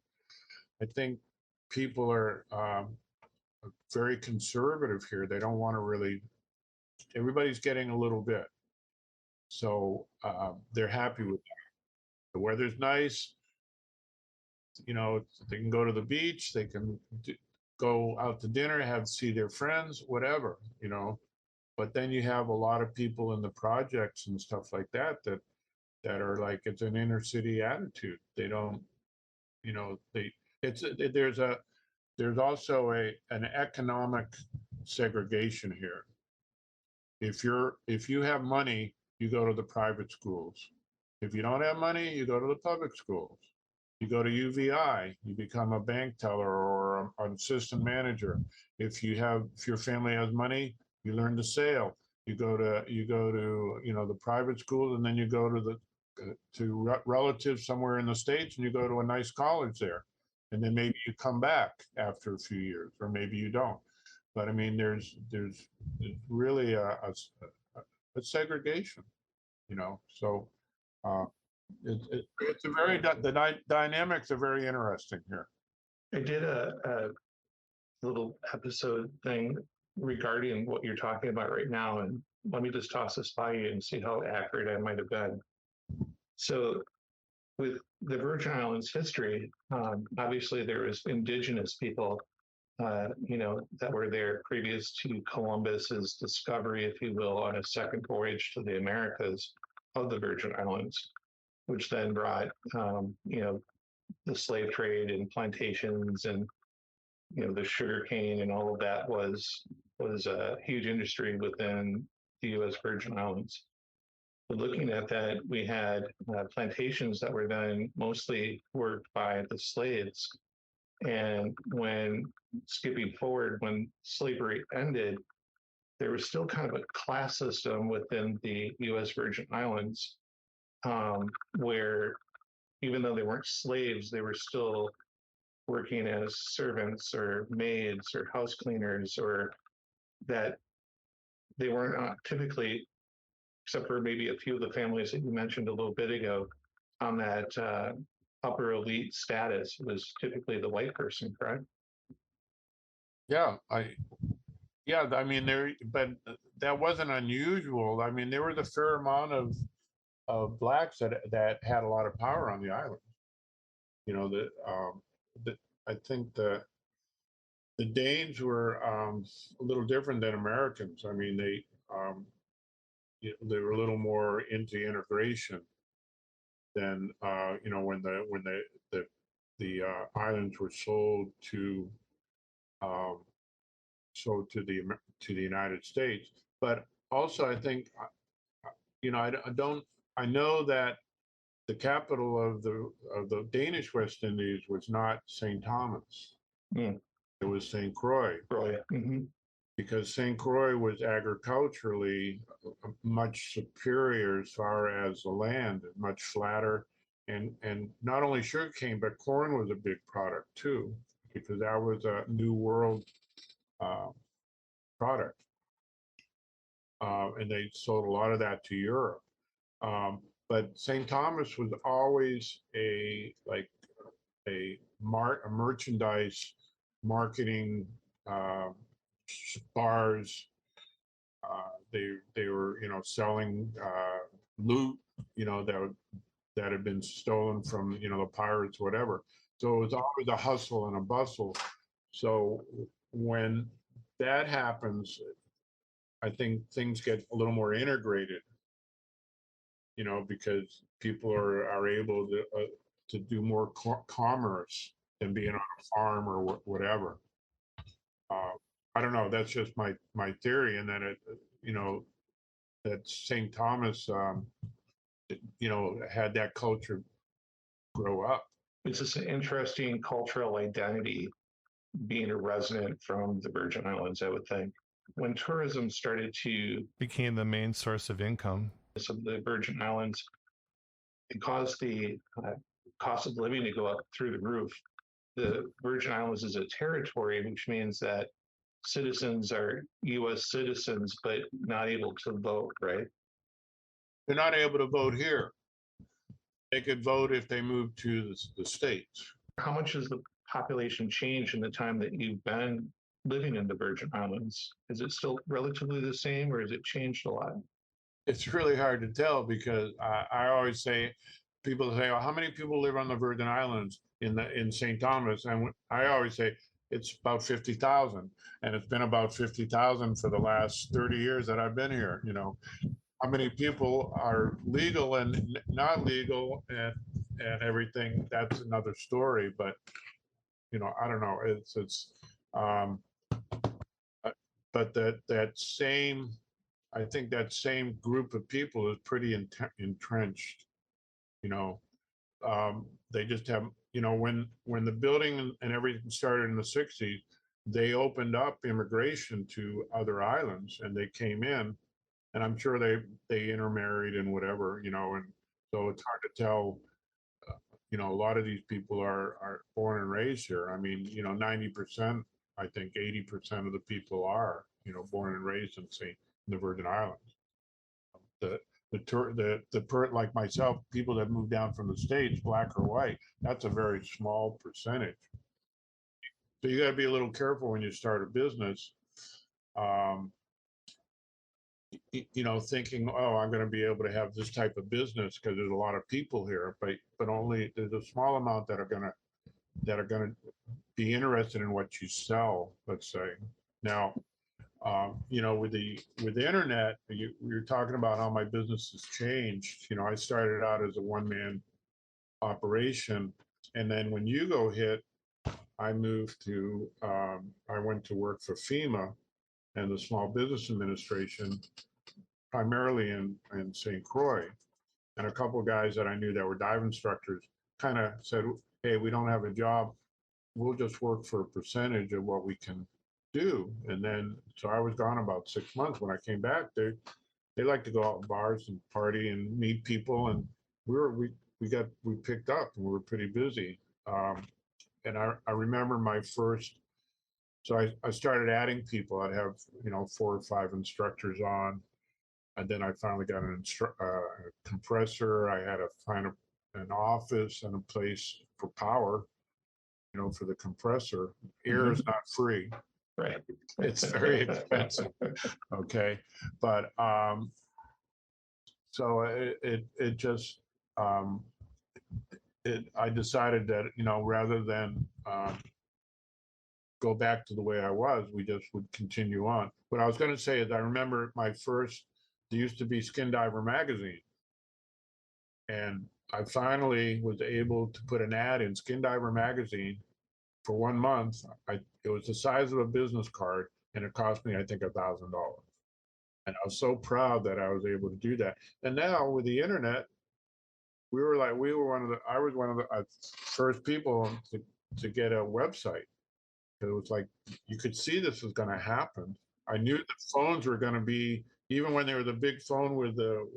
I think people are very conservative here. They don't want to really, everybody's getting a little bit. So they're happy with that. The weather's nice. They can go to the beach. They can go out to dinner, see their friends, whatever, But then you have a lot of people in the projects and stuff like that are like, it's an inner city attitude. They don't, there's also an economic segregation here. If you have money, you go to the private schools. If you don't have money, you go to the public schools. You go to UVI, you become a bank teller or an assistant manager. If your family has money, you learn to sail. You go to the private schools, and then you go to relatives somewhere in the States, and you go to a nice college there. And then maybe you come back after a few years, or maybe you don't. But I mean, there's really a segregation, So it's a very the dynamics are very interesting here. I did a little episode thing regarding what you're talking about right now, and let me just toss this by you and see how accurate I might have been. So, with the Virgin Islands history, obviously there was indigenous people, that were there previous to Columbus's discovery, if you will, on a second voyage to the Americas of the Virgin Islands, which then brought, the slave trade and plantations and, the sugar cane and all of that was a huge industry within the U.S. Virgin Islands. But looking at that, we had plantations that were then mostly worked by the slaves. And when skipping forward, when slavery ended, there was still kind of a class system within the U.S. Virgin Islands, where even though they weren't slaves, they were still working as servants or maids or house cleaners, or that they weren't typically, except for maybe a few of the families that you mentioned a little bit ago, on that upper elite status. It was typically the white person, correct? Yeah, I mean, but that wasn't unusual. I mean, there was a fair amount of blacks that had a lot of power on the island. I think the Danes were a little different than Americans. I mean, they were a little more into integration than when the islands were sold to the United States. But also, I think I know that the capital of the Danish West Indies was not St. Thomas. Mm. It was St. Croix. Croix. Mm-hmm. Because St. Croix was agriculturally much superior as far as the land, much flatter, and not only sugarcane, but corn was a big product too, because that was a New World product, and they sold a lot of that to Europe. But St. Thomas was always a merchandise marketing bars. They were selling loot that had been stolen from the pirates, whatever. So it was always a hustle and a bustle. So when that happens, I think things get a little more integrated, because people are able to do more commerce than being on a farm or whatever. I don't know. That's just my theory, and that that St. Thomas, had that culture grow up. It's just an interesting cultural identity being a resident from the Virgin Islands, I would think. When tourism started to became the main source of income. of the Virgin Islands, it caused the cost of living to go up through the roof. The Virgin Islands is a territory, which means that citizens are U.S. citizens, but not able to vote, right? They're not able to vote here. They could vote if they moved to the States. How much has the population changed in the time that you've been living in the Virgin Islands? Is it still relatively the same, or has it changed a lot? It's really hard to tell because I always say, people say, "Oh, how many people live on the Virgin Islands in St. Thomas?" And I always say it's about 50,000, and it's been about 50,000 for the last 30 years that I've been here. You know, how many people are legal and not legal and everything? That's another story. But you know, I don't know. Um, but that same, I think that same group of people is pretty entrenched. You know, they just have, you know, when the building and everything started in the 60s, they opened up immigration to other islands and they came in, and I'm sure they intermarried and whatever, you know, and so it's hard to tell. You know, a lot of these people are born and raised here. I mean, you know, 90%, I think 80% of the people are, you know, born and raised in the Virgin Islands. The like myself, people that move down from the States, black or white, that's a very small percentage. So you got to be a little careful when you start a business. Um, you know, thinking, oh, I'm going to be able to have this type of business because there's a lot of people here, but only there's a small amount that are going to be interested in what you sell. Let's say now, you know, with the internet, you're talking about how my business has changed. You know, I started out as a one-man operation, and then when Hugo hit, I moved to I went to work for FEMA and the Small Business Administration, primarily in St. Croix. And a couple of guys that I knew that were dive instructors kind of said, "Hey, we don't have a job. We'll just work for a percentage of what we can do." And then, so I was gone about 6 months. When I came back, they like to go out in bars and party and meet people, and we picked up and we were pretty busy. And I remember my first. So I started adding people. I'd have, you know, 4 or 5 instructors on, and then I finally got a compressor. I had to find an office and a place for power, you know, for the compressor. Air is not free. Right. It's very expensive. Okay. But so it just I decided that, you know, rather than go back to the way I was, we just would continue on. What I was going to say is I remember there used to be Skin Diver magazine, and I finally was able to put an ad in Skin Diver magazine for 1 month. It was the size of a business card, and it cost me, I think, $1,000. And I was so proud that I was able to do that. And now with the internet, I was one of the first people to get a website. It was like, you could see this was going to happen. I knew the phones were going to be, even when they were the big phone with the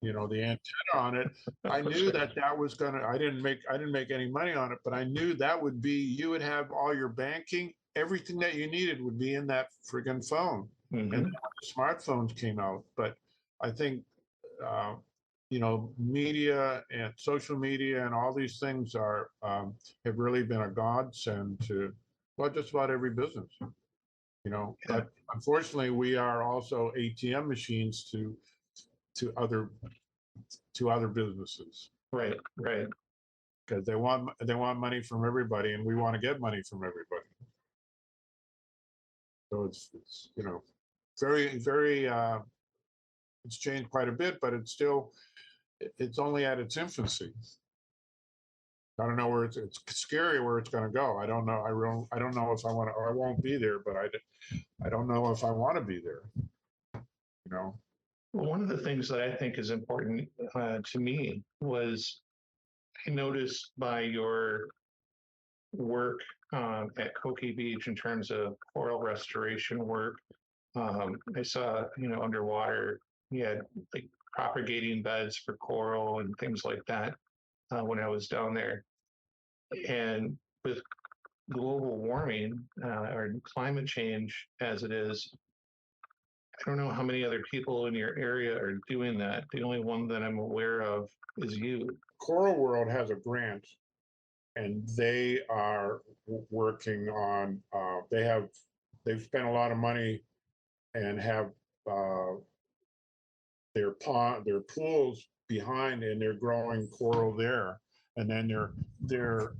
you know, the antenna on it. I knew that was going to. I didn't make any money on it, but I knew that would be. You would have all your banking, everything that you needed would be in that friggin' phone. Mm-hmm. And smartphones came out, but I think. You know, media and social media and all these things have really been a godsend to, well, just about every business, you know. Yeah. But unfortunately, we are also ATM machines to other businesses. Right, right. Because they want money from everybody, and we want to get money from everybody. So it's you know, very very. It's changed quite a bit, but it's only at its infancy. I don't know where it's scary where it's going to go. I don't know. I don't know if I want to, or I won't be there, but I don't know if I want to be there. You know. Well, one of the things that I think is important to me was I noticed by your work at Coki Beach in terms of coral restoration work. I saw, you know, underwater you had like propagating beds for coral and things like that when I was down there. And with global warming or climate change as it is, I don't know how many other people in your area are doing that. The only one that I'm aware of is you. Coral World has a grant, and they are working on. They've spent a lot of money and have their pools behind, and they're growing coral there, and then they're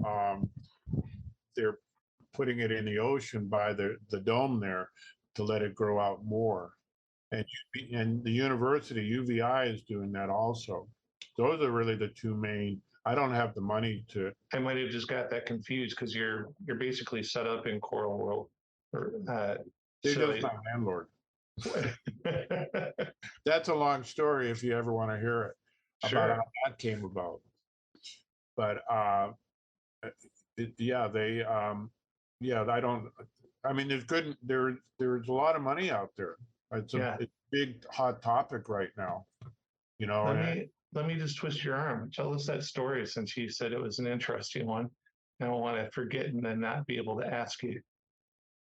putting it in the ocean by the dome there to let it grow out more. And and the university UVI is doing that also. Those are really the two main. I don't have the money to. I might have just got that confused because you're basically set up in Coral World. Or, They're so just my landlord. That's a long story if you ever want to hear it Sure. about how that came about. But yeah, I don't. I mean, there's a lot of money out there. It's Yeah. a big hot topic right now. You know, Let me just twist your arm. Tell us that story since you said it was an interesting one. I don't want to forget and then not be able to ask you.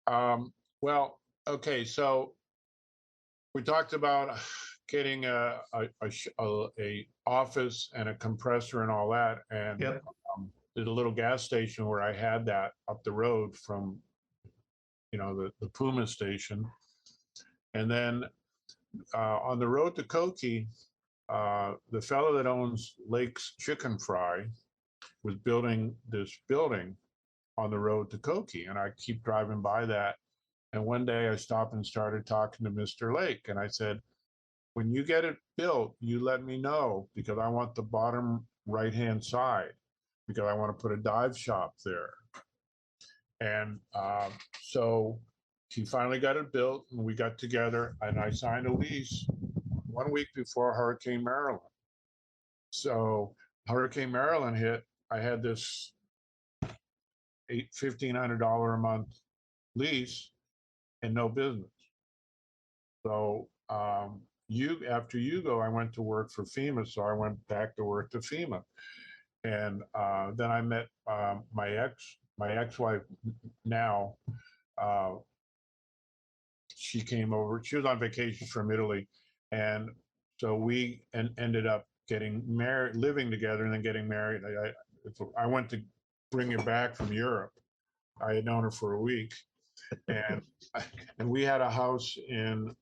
Well, okay, so we talked about getting a office and a compressor and all that, and Yep. there's a little gas station where I had that up the road from, the Puma station, and then on the road to Coki, the fellow that owns Lake's Chicken Fry was building this building on the road to Coki, and I keep driving by that. And one day I stopped and started talking to Mr. Lake, and I said, when you get it built, you let me know because I want the bottom right-hand side because I want to put a dive shop there. And so he finally got it built, and we got together, and I signed a lease 1 week before Hurricane Marilyn. So Hurricane Marilyn hit. I had this $1,500 a month lease and no business. So after you go, I went to work for FEMA. So I went back to work to FEMA, and then I met my ex-wife now. She came over. She was on vacation from Italy, and so we ended up getting married, living together, and then getting married. I went to bring her back from Europe. I had known her for a week, and we had a house in.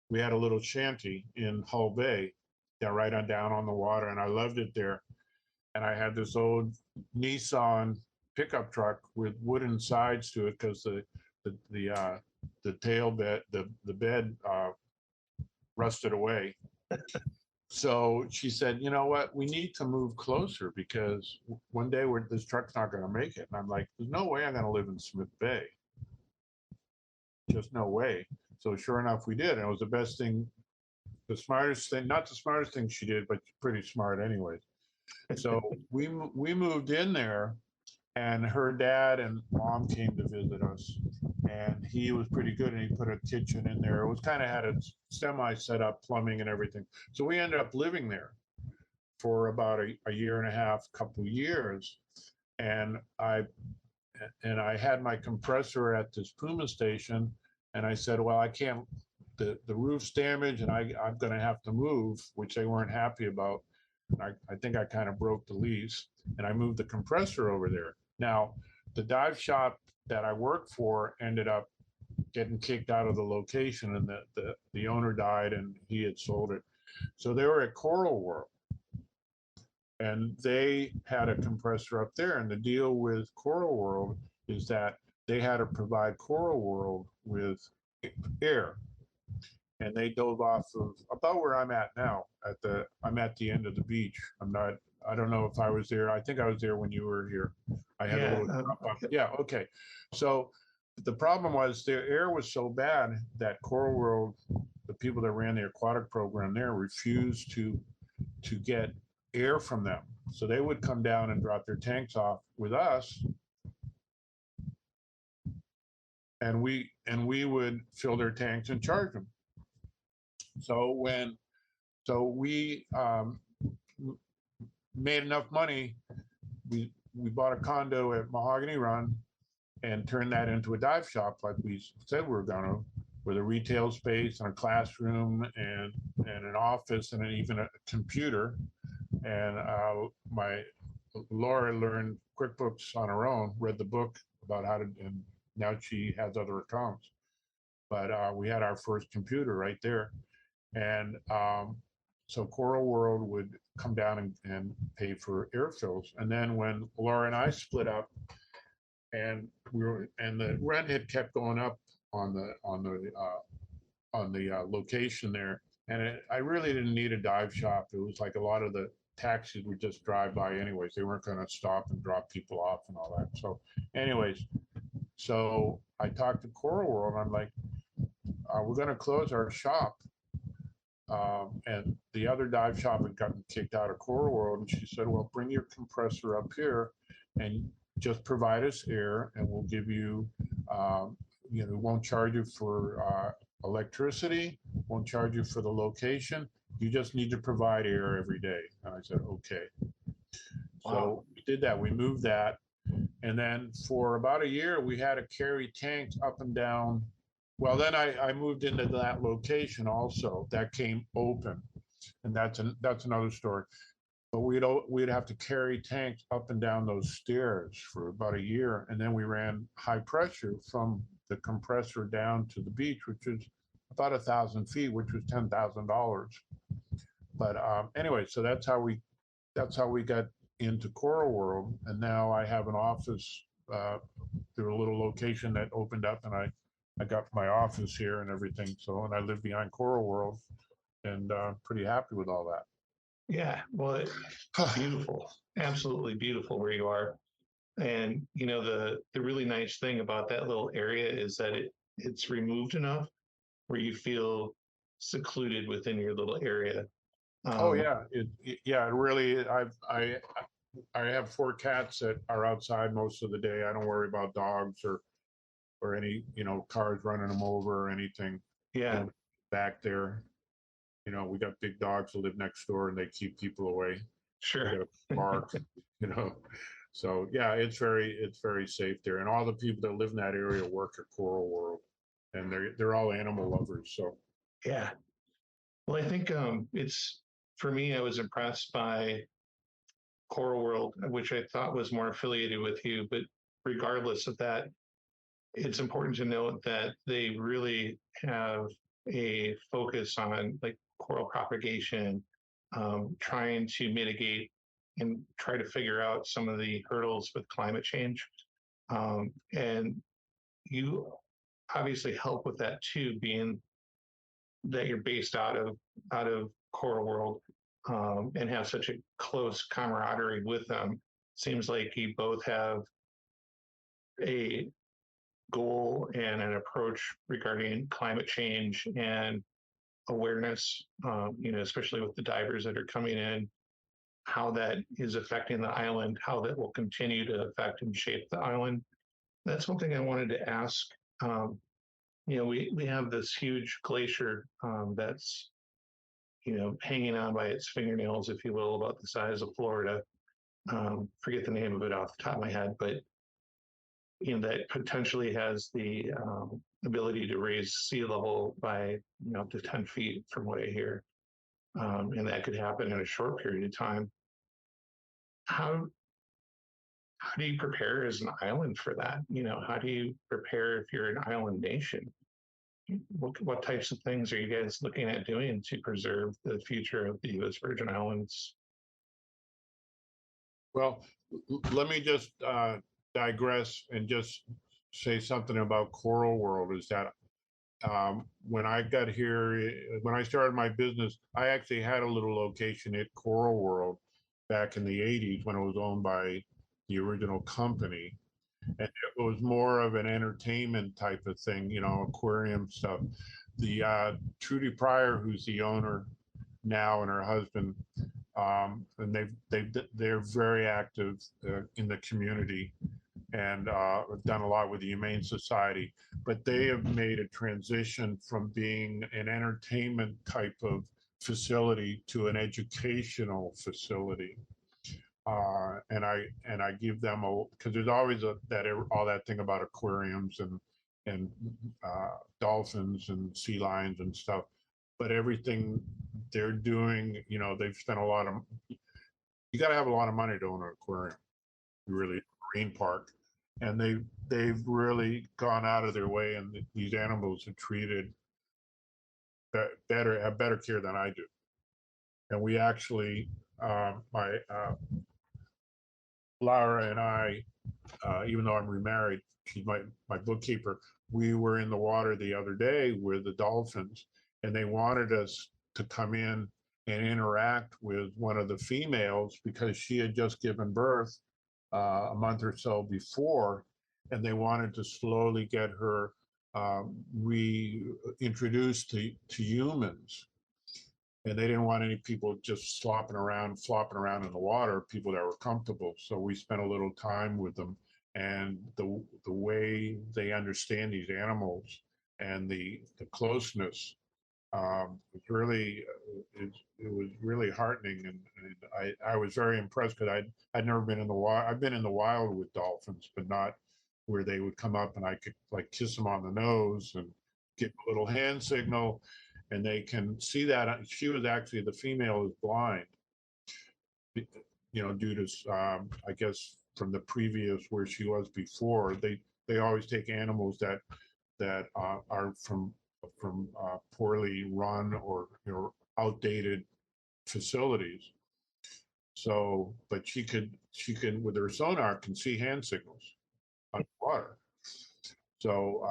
We had a little shanty in Hull Bay, right on down on the water, and I loved it there. And I had this old Nissan pickup truck with wooden sides to it because the tail bed, the bed rusted away. So she said, you know what, we need to move closer because one day this truck's not going to make it. And I'm like, there's no way I'm going to live in Smith Bay. Just no way. So sure enough, we did. And it was the best thing, the smartest thing, not the smartest thing she did, but pretty smart anyways. So we moved in there, and her dad and mom came to visit us, and he was pretty good, and he put a kitchen in there. It was kind of had a semi set up plumbing and everything. So we ended up living there for about a year and a half, couple years. And I had my compressor at this Puma station, and I said, well, I can't, the roof's damaged and I'm going to have to move, which they weren't happy about. I think I kind of broke the lease, and I moved the compressor over there. Now, the dive shop that I worked for ended up getting kicked out of the location, and the owner died, and he had sold it. So they were at Coral World, and they had a compressor up there. And the deal with Coral World is that they had to provide Coral World with air. And they dove off of about where I'm at now. I'm at the end of the beach. I don't know if I was there. I think I was there when you were here. I had a little drop off. Yeah, okay. So the problem was the air was so bad that Coral World, the people that ran the aquatic program there, refused to get air from them. So they would come down and drop their tanks off with us, and we would fill their tanks and charge them. So we made enough money, we bought a condo at Mahogany Run and turned that into a dive shop like we said we were gonna, with a retail space and a classroom and an office and even a computer. And my Laura learned QuickBooks on her own, read the book about how to, and now she has other accounts. But we had our first computer right there. And so Coral World would come down and pay for air fills. And then when Laura and I split up, and the rent had kept going up on the location there, and I really didn't need a dive shop. It was like a lot of the taxis would just drive by anyways. They weren't going to stop and drop people off and all that. So anyways, so I talked to Coral World. I'm like, we're going to close our shop. And the other dive shop had gotten kicked out of Coral World. And she said, well, bring your compressor up here and just provide us air, and we'll give you, we won't charge you for electricity, won't charge you for the location. You just need to provide air every day. And I said, okay. So we did that. We moved that. And then for about a year, we had to carry tanks up and down. Well, then I moved into that location also. That came open. And that's another story. But we'd have to carry tanks up and down those stairs for about a year. And then we ran high pressure from the compressor down to the beach, which is about 1,000 feet, which was $10,000. But anyway, so that's how we got into Coral World. And now I have an office through a little location that opened up, and I got my office here and everything. So, and I live behind Coral World, and pretty happy with all that. Yeah, well, it's beautiful, absolutely beautiful where you are. And the really nice thing about that little area is that it's removed enough where you feel secluded within your little area. Oh yeah, it really. I have 4 cats that are outside most of the day. I don't worry about dogs or any cars running them over or anything. Yeah, back there. We got big dogs that live next door, and they keep people away. sure. They got a bark, So yeah, it's very safe there, and all the people that live in that area work at Coral World, and they're all animal lovers. So Yeah. Well, I think it's, for me, I was impressed by Coral World, which I thought was more affiliated with you. But regardless of that, it's important to note that they really have a focus on like coral propagation, trying to mitigate and try to figure out some of the hurdles with climate change. And you obviously help with that too, being that you're based out of Coral World, and have such a close camaraderie with them. Seems like you both have a goal and an approach regarding climate change and awareness, especially with the divers that are coming in, how that is affecting the island, how that will continue to affect and shape the island. That's one thing I wanted to ask. We have this huge glacier that's hanging on by its fingernails, if you will, about the size of Florida. Forget the name of it off the top of my head, but that potentially has the ability to raise sea level by up to 10 feet, from what I hear, and that could happen in a short period of time. How do you prepare as an island for that? How do you prepare if you're an island nation? What types of things are you guys looking at doing to preserve the future of the U.S. Virgin Islands? Well, let me just digress and just say something about Coral World. Is that when I got here, when I started my business, I actually had a little location at Coral World back in the 80s when it was owned by the original company. And it was more of an entertainment type of thing, aquarium stuff. The Trudy Pryor, who's the owner now, and her husband, and they're very active in the community, and done a lot with the Humane Society, but they have made a transition from being an entertainment type of facility to an educational facility. And I give them because there's always all that thing about aquariums and dolphins and sea lions and stuff, but everything they're doing, they've spent a lot of. You got to have a lot of money to own an aquarium, really, marine park, and they've really gone out of their way, and these animals are treated better, have better care than I do. And we actually, my Laura and I, even though I'm remarried, she's my bookkeeper. We were in the water the other day with the dolphins, and they wanted us to come in and interact with one of the females because she had just given birth a month or so before, and they wanted to slowly get her reintroduced to humans. And they didn't want any people just flopping around in the water, people that were comfortable. So we spent a little time with them, and the way they understand these animals and the closeness was really it was really heartening, and I was very impressed because I'd never been in the wild. I've been in the wild with dolphins, but not where they would come up and I could like kiss them on the nose and give a little hand signal, and they can see that. She was actually, the female is blind, due to I guess from the previous where she was before. They always take animals that are from poorly run or outdated facilities. So, but she can with her sonar can see hand signals underwater. So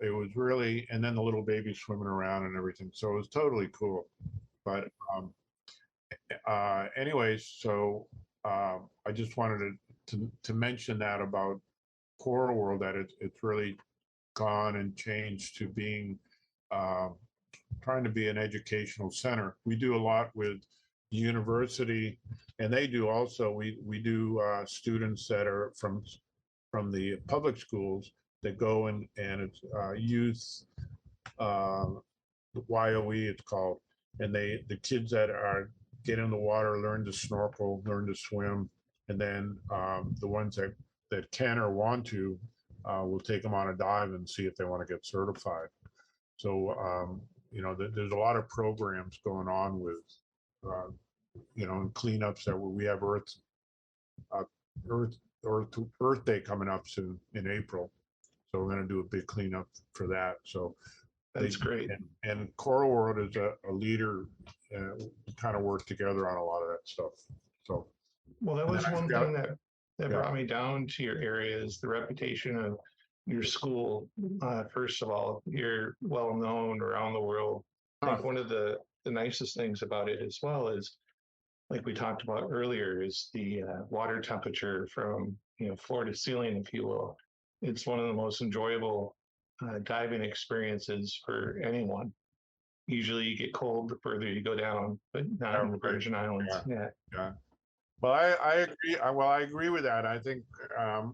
it was really, and then the little baby swimming around and everything. So it was totally cool. But anyways, so I just wanted to mention that about Coral World, that it's really gone and changed to being trying to be an educational center. We do a lot with the university, and they do also. We do students that are from the public schools that go and it's youth, YOE it's called, and the kids that are get in the water, learn to snorkel, learn to swim, and then the ones that can or want to, we'll take them on a dive and see if they want to get certified. So there's a lot of programs going on with cleanups that we have Earth Day coming up soon in April. So we're going to do a big cleanup for that. So that's great. And Coral World is a leader. We kind of work together on a lot of that stuff. So, well, that was one thing that brought me down to your area, is the reputation of your school. First of all, you're well known around the world. I think one of the nicest things about it as well is, like we talked about earlier, is the water temperature from floor to ceiling, if you will. It's one of the most enjoyable diving experiences for anyone. Usually you get cold the further you go down, but not in the Virgin Islands. Yeah. Well, I agree. I agree with that. I think I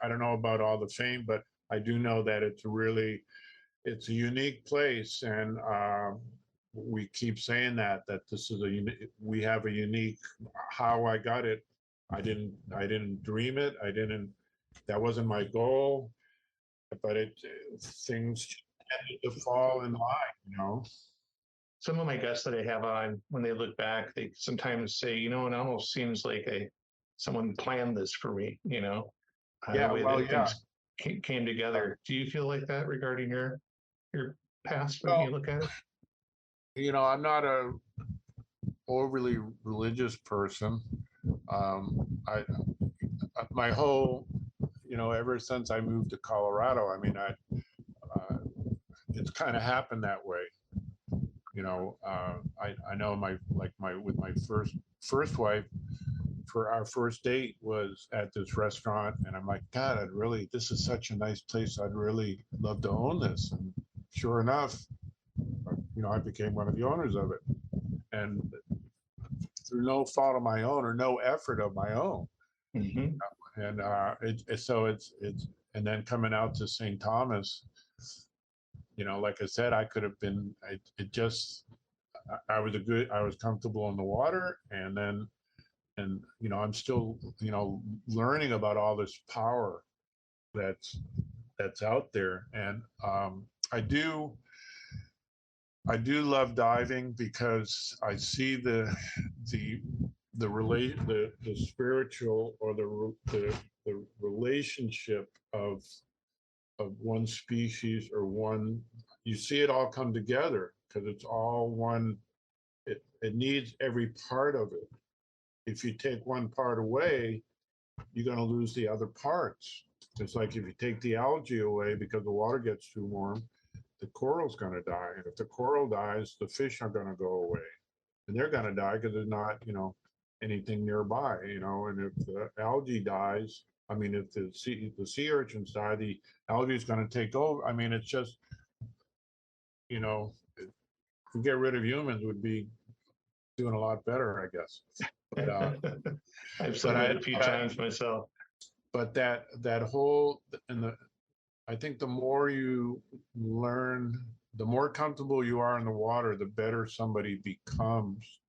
don't know about all the fame, but I do know that it's a unique place, and we keep saying that this is we have a unique. How I got it, I didn't dream it. That wasn't my goal, but things tended to fall in line, Some of my guests that I have on, when they look back, they sometimes say, it almost seems like someone planned this for me, Yeah, the way that things came together. Do you feel like that regarding your past when you look at it? I'm not a overly religious person. My whole, ever since I moved to Colorado, I mean, it's kind of happened that way. I know with my first wife, for our first date was at this restaurant, and I'm like, God, this is such a nice place. I'd really love to own this. And sure enough, I became one of the owners of it, and through no fault of my own or no effort of my own. Mm-hmm. and and then coming out to St. Thomas, like I said, I could have been. I was comfortable in the water, and I'm still learning about all this power that's out there, and I do love diving because I see the spiritual, or the relationship of one species, or one. You see it all come together because it's all one. It needs every part of it. If you take one part away, you're going to lose the other parts. It's like if you take the algae away because the water gets too warm, the coral's going to die. And if the coral dies, the fish are going to go away. And they're going to die because there's not, anything nearby, and if the algae dies, I mean, if the sea urchins die, the algae is going to take over. I mean, it's just, to get rid of humans would be doing a lot better, I guess. But, I've said that a few times myself. But that whole, I think the more you learn, the more comfortable you are in the water, the better somebody becomes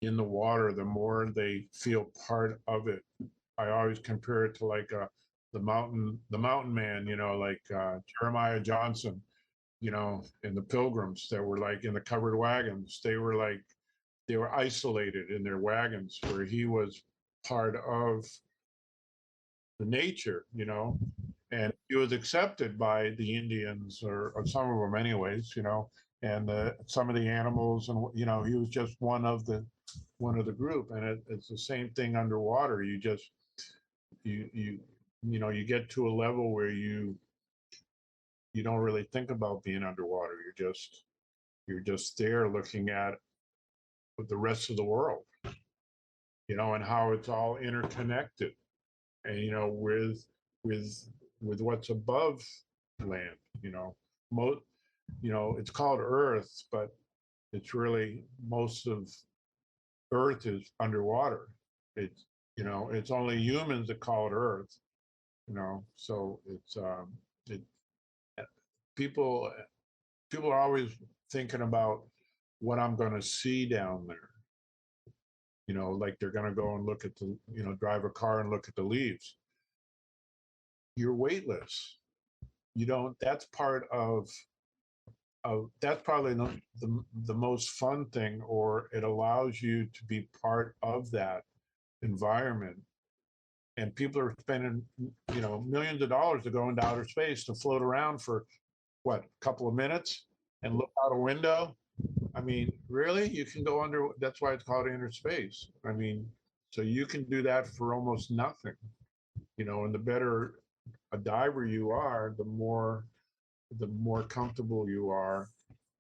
in the water, the more they feel part of it. I always compare it to like the mountain man, like Jeremiah Johnson, in the Pilgrims that were like in the covered wagons. They were isolated in their wagons, where he was part of the nature, and he was accepted by the Indians, or some of them anyways, and some of the animals, and he was just one of the group. And it's the same thing underwater. You just you get to a level where you don't really think about being underwater. You're just there looking at the rest of the world, and how it's all interconnected, and with what's above land. It's called Earth, but it's really, most of Earth is underwater. It's only humans that call it Earth. So it people are always thinking about what I'm going to see down there. Like they're going to go and look at drive a car and look at the leaves. You're weightless. You don't. That's part of. That's probably the most fun thing, or it allows you to be part of that environment. And people are spending, millions of dollars to go into outer space to float around for what, a couple of minutes and look out a window. I mean, really? You can go under, that's why it's called inner space. I mean, so you can do that for almost nothing, and the better a diver you are, the more comfortable you are.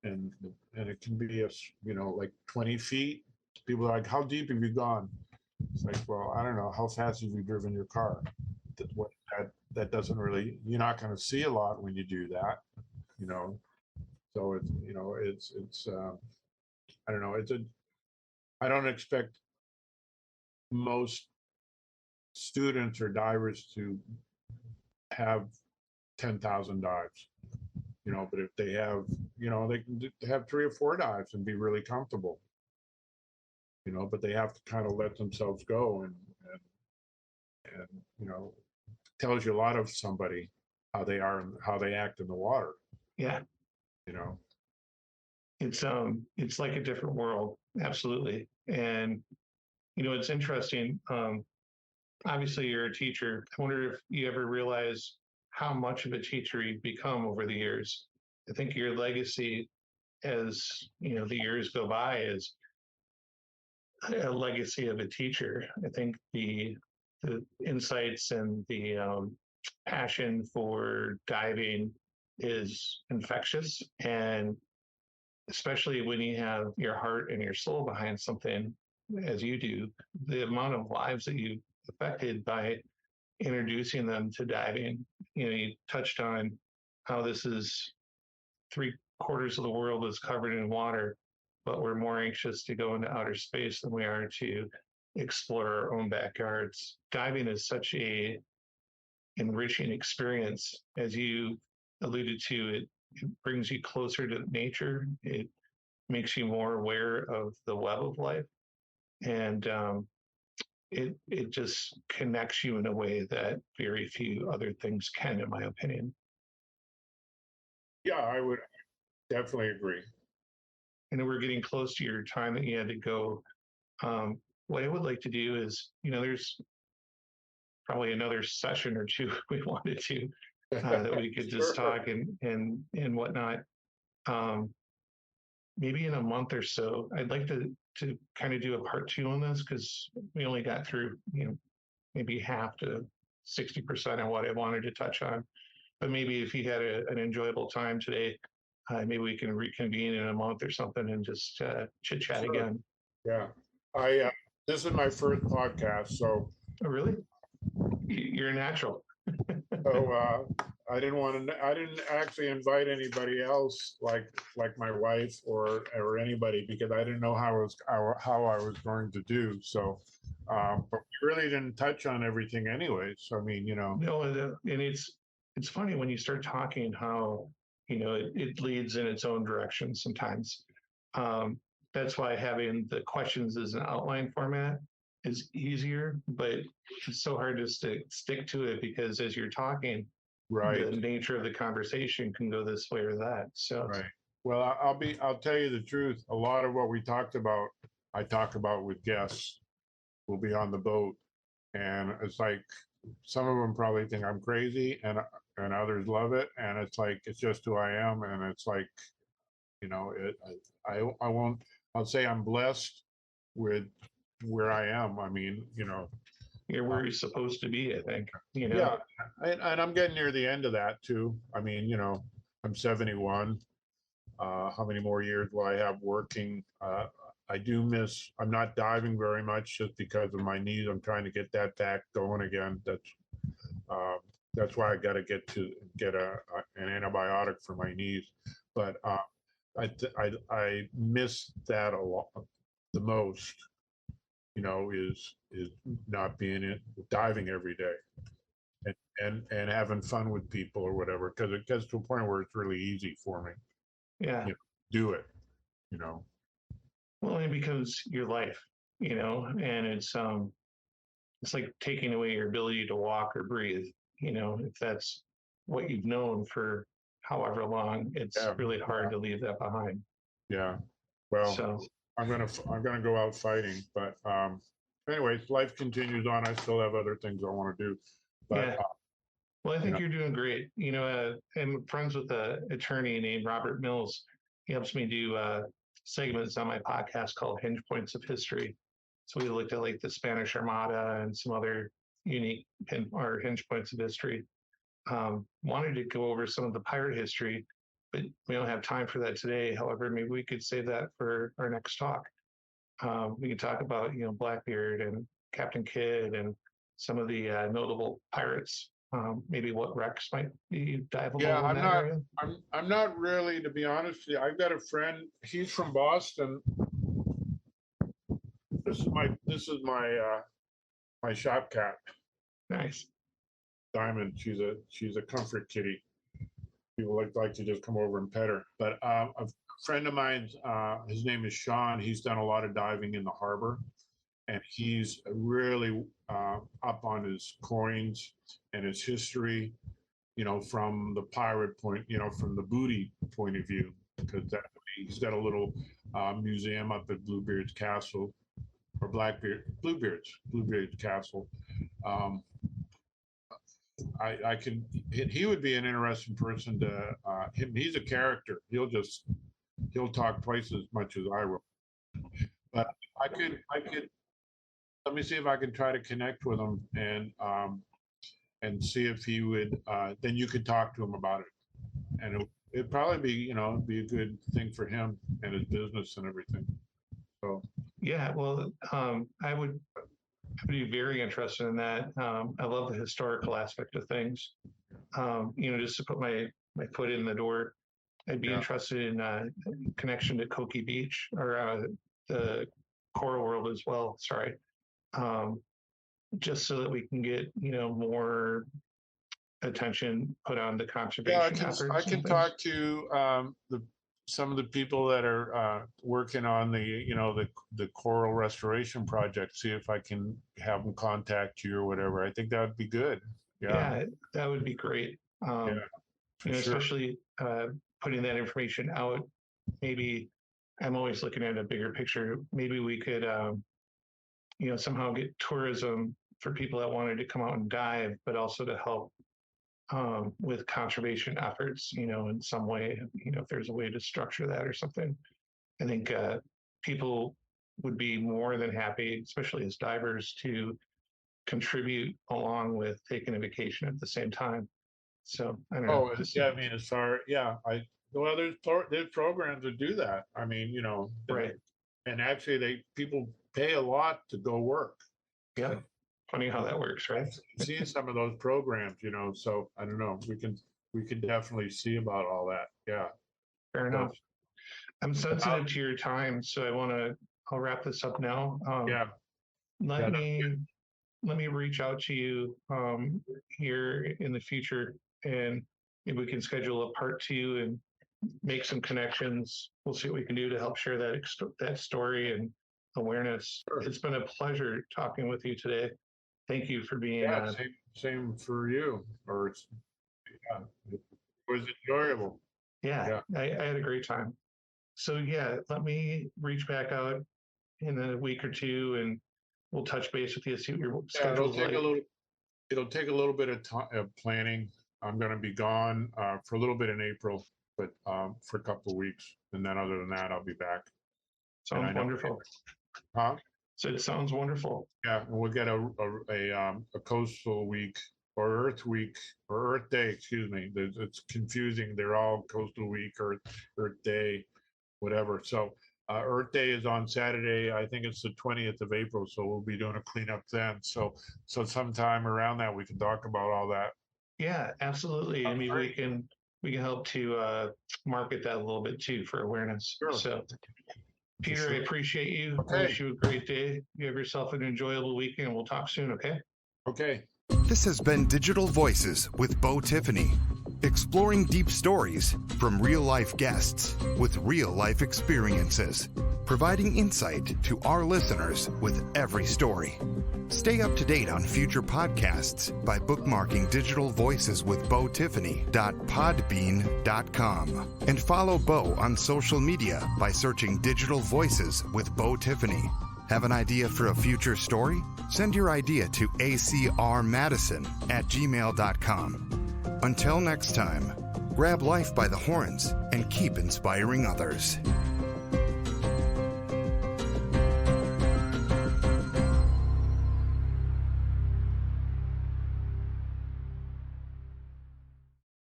And it can be like 20 feet. People are like, how deep have you gone? It's like, well, I don't know. How fast have you driven your car? That doesn't really, you're not going to see a lot when you do that, So it's I don't know. I don't expect most students or divers to have 10,000 dives, but if they have, they can have 3 or 4 dives and be really comfortable, but they have to kind of let themselves go, and tells you a lot of somebody, how they are and how they act in the water. Yeah. It's like a different world. Absolutely. And, it's interesting. Obviously you're a teacher. I wonder if you ever realize how much of a teacher you've become over the years. I think your legacy, as the years go by, is a legacy of a teacher. I think the insights and the passion for diving is infectious, and especially when you have your heart and your soul behind something, as you do, the amount of lives that you've affected by introducing them to diving. You touched on how this is 3/4 of the world is covered in water, but we're more anxious to go into outer space than we are to explore our own backyards. Diving is such a enriching experience, as you alluded to. It brings you closer to nature. It makes you more aware of the web of life, and it just connects you in a way that very few other things can, in my opinion. Yeah, I would definitely agree. And we're getting close to your time that you had to go. What I would like to do is, there's probably another session or two we wanted to that we could just Sure. talk and whatnot. Um, Maybe in a month or so, I'd like to kind of do a part two on this, because we only got through, maybe half to 60% of what I wanted to touch on. But maybe if you had an enjoyable time today, maybe we can reconvene in a month or something and just chit chat Sure. again. Yeah, I this is my first podcast, so Oh, really? You're a natural. I didn't actually invite anybody else like my wife or anybody, because I didn't know how I was going to do. So, but we really didn't touch on everything anyway. So I mean, No, and it's funny when you start talking how it leads in its own direction sometimes. Um, that's why having the questions as an outline format is easier, but it's so hard to stick to it, because as you're talking, right, the nature of the conversation can go this way or that. So right. Well, I'll tell you the truth. A lot of what we talked about, I talk about with guests. Will be on the boat, and it's like some of them probably think I'm crazy, and others love it, and it's like it's just who I am, and it's like I won't. I'll say I'm blessed with where I am. I mean, you're where you're supposed to be, I think. yeah, and I'm getting near the end of that too. I mean, I'm 71. How many more years will I have working? I do miss. I'm not diving very much just because of my knees. I'm trying to get that back going again. Uh, that's why I got to get an antibiotic for my knees. But I miss that a lot. The most, is not being in diving every day and having fun with people or whatever, because it gets to a point where it's really easy for me. Yeah. Do it. You know. Well, it becomes your life, and it's like taking away your ability to walk or breathe. If that's what you've known for however long, it's Yeah. really hard to leave that behind. Yeah. Well, So, I'm gonna go out fighting, but anyways, life continues on. I still have other things I want to do, but yeah. Well, I you think know, you're doing great. I'm friends with an attorney named Robert Mills. He helps me do segments on my podcast called Hinge Points of History. So we looked at like the Spanish Armada and some other unique or hinge points of history. Wanted to go over some of the pirate history, but we don't have time for that today. However, maybe we could save that for our next talk. We could talk about, Blackbeard and Captain Kidd and some of the notable pirates. Maybe what wrecks might be yeah, diveable in that area. I'm not really, to be honest with you. I've got a friend. He's from Boston. This is my shop cat, Nice. Diamond. She's a comfort kitty. People like to just come over and pet her. But a friend of mine, his name is Sean. He's done a lot of diving in the harbor, and he's really up on his coins and his history. From the pirate point, from the booty point of view, because he's got a little museum up at Bluebeard's Castle, or Bluebeard's Castle. Um, I can. He would be an interesting person to. He's a character. He'll talk twice as much as I will. But I could. Let me see if I can try to connect with him and see if he would. Then you could talk to him about it, and it'd probably be a good thing for him and his business and everything. So Yeah. Well, I would be very interested in that. I love the historical aspect of things. Just to put my foot in the door, I'd be yeah, interested in connection to Coki Beach or the coral world as well. Sorry. just so that we can get, more attention put on the Yeah, conservation I efforts can and things. talk to some of the people that are working on the coral restoration project. See if I can have them contact you or whatever. I think that would be good. Yeah, Yeah, that would be great. yeah, for sure. Especially putting that information out. Maybe I'm always looking at a bigger picture. Maybe we could, somehow get tourism for people that wanted to come out and dive, but also to help with conservation efforts, in some way, if there's a way to structure that or something. I think people would be more than happy, especially as divers, to contribute along with taking a vacation at the same time. So I don't know. Oh, yeah. I mean, well, there's programs that do that. I mean, Right. and actually, people pay a lot to go work. Yeah. Funny how that works, right? I've seen some of those programs, so I don't know. We can definitely see about all that. Yeah. Fair enough. I'm sensitive to your time, so I'll wrap this up now. Yeah. Let me reach out to you here in the future, and maybe we can schedule a part 2 and make some connections. We'll see what we can do to help share that story and awareness. Sure. It's been a pleasure talking with you today. Thank you for being on. Same for you. It was enjoyable. Yeah. I had a great time. So yeah, let me reach back out in a week or two, and we'll touch base with you, see what your schedule is like. It'll take a little bit of time planning. I'm going to be gone for a little bit in April, but for a couple of weeks, and then other than that, I'll be back. Sounds wonderful. Huh? So it sounds wonderful. Yeah, and we'll get a coastal week or Earth Week or Earth Day. Excuse me. It's confusing. They're all coastal week or Earth Day, whatever. So Earth Day is on Saturday. I think it's the 20th of April. So we'll be doing a cleanup then. So sometime around that we can talk about all that. Yeah, absolutely. I mean, we can help to market that a little bit too for awareness. Sure. So, Peter, I appreciate you. Okay. I wish you a great day. You have yourself an enjoyable weekend. We'll talk soon. Okay. Okay. This has been Digital Voices with Beau Tiffany, exploring deep stories from real-life guests with real-life experiences, providing insight to our listeners with every story. Stay up to date on future podcasts by bookmarking Digital Voices with Beau Tiffany.podbean.com and follow Beau on social media by searching Digital Voices with Beau Tiffany. Have an idea for a future story? Send your idea to acrmadison@gmail.com. Until next time, grab life by the horns and keep inspiring others.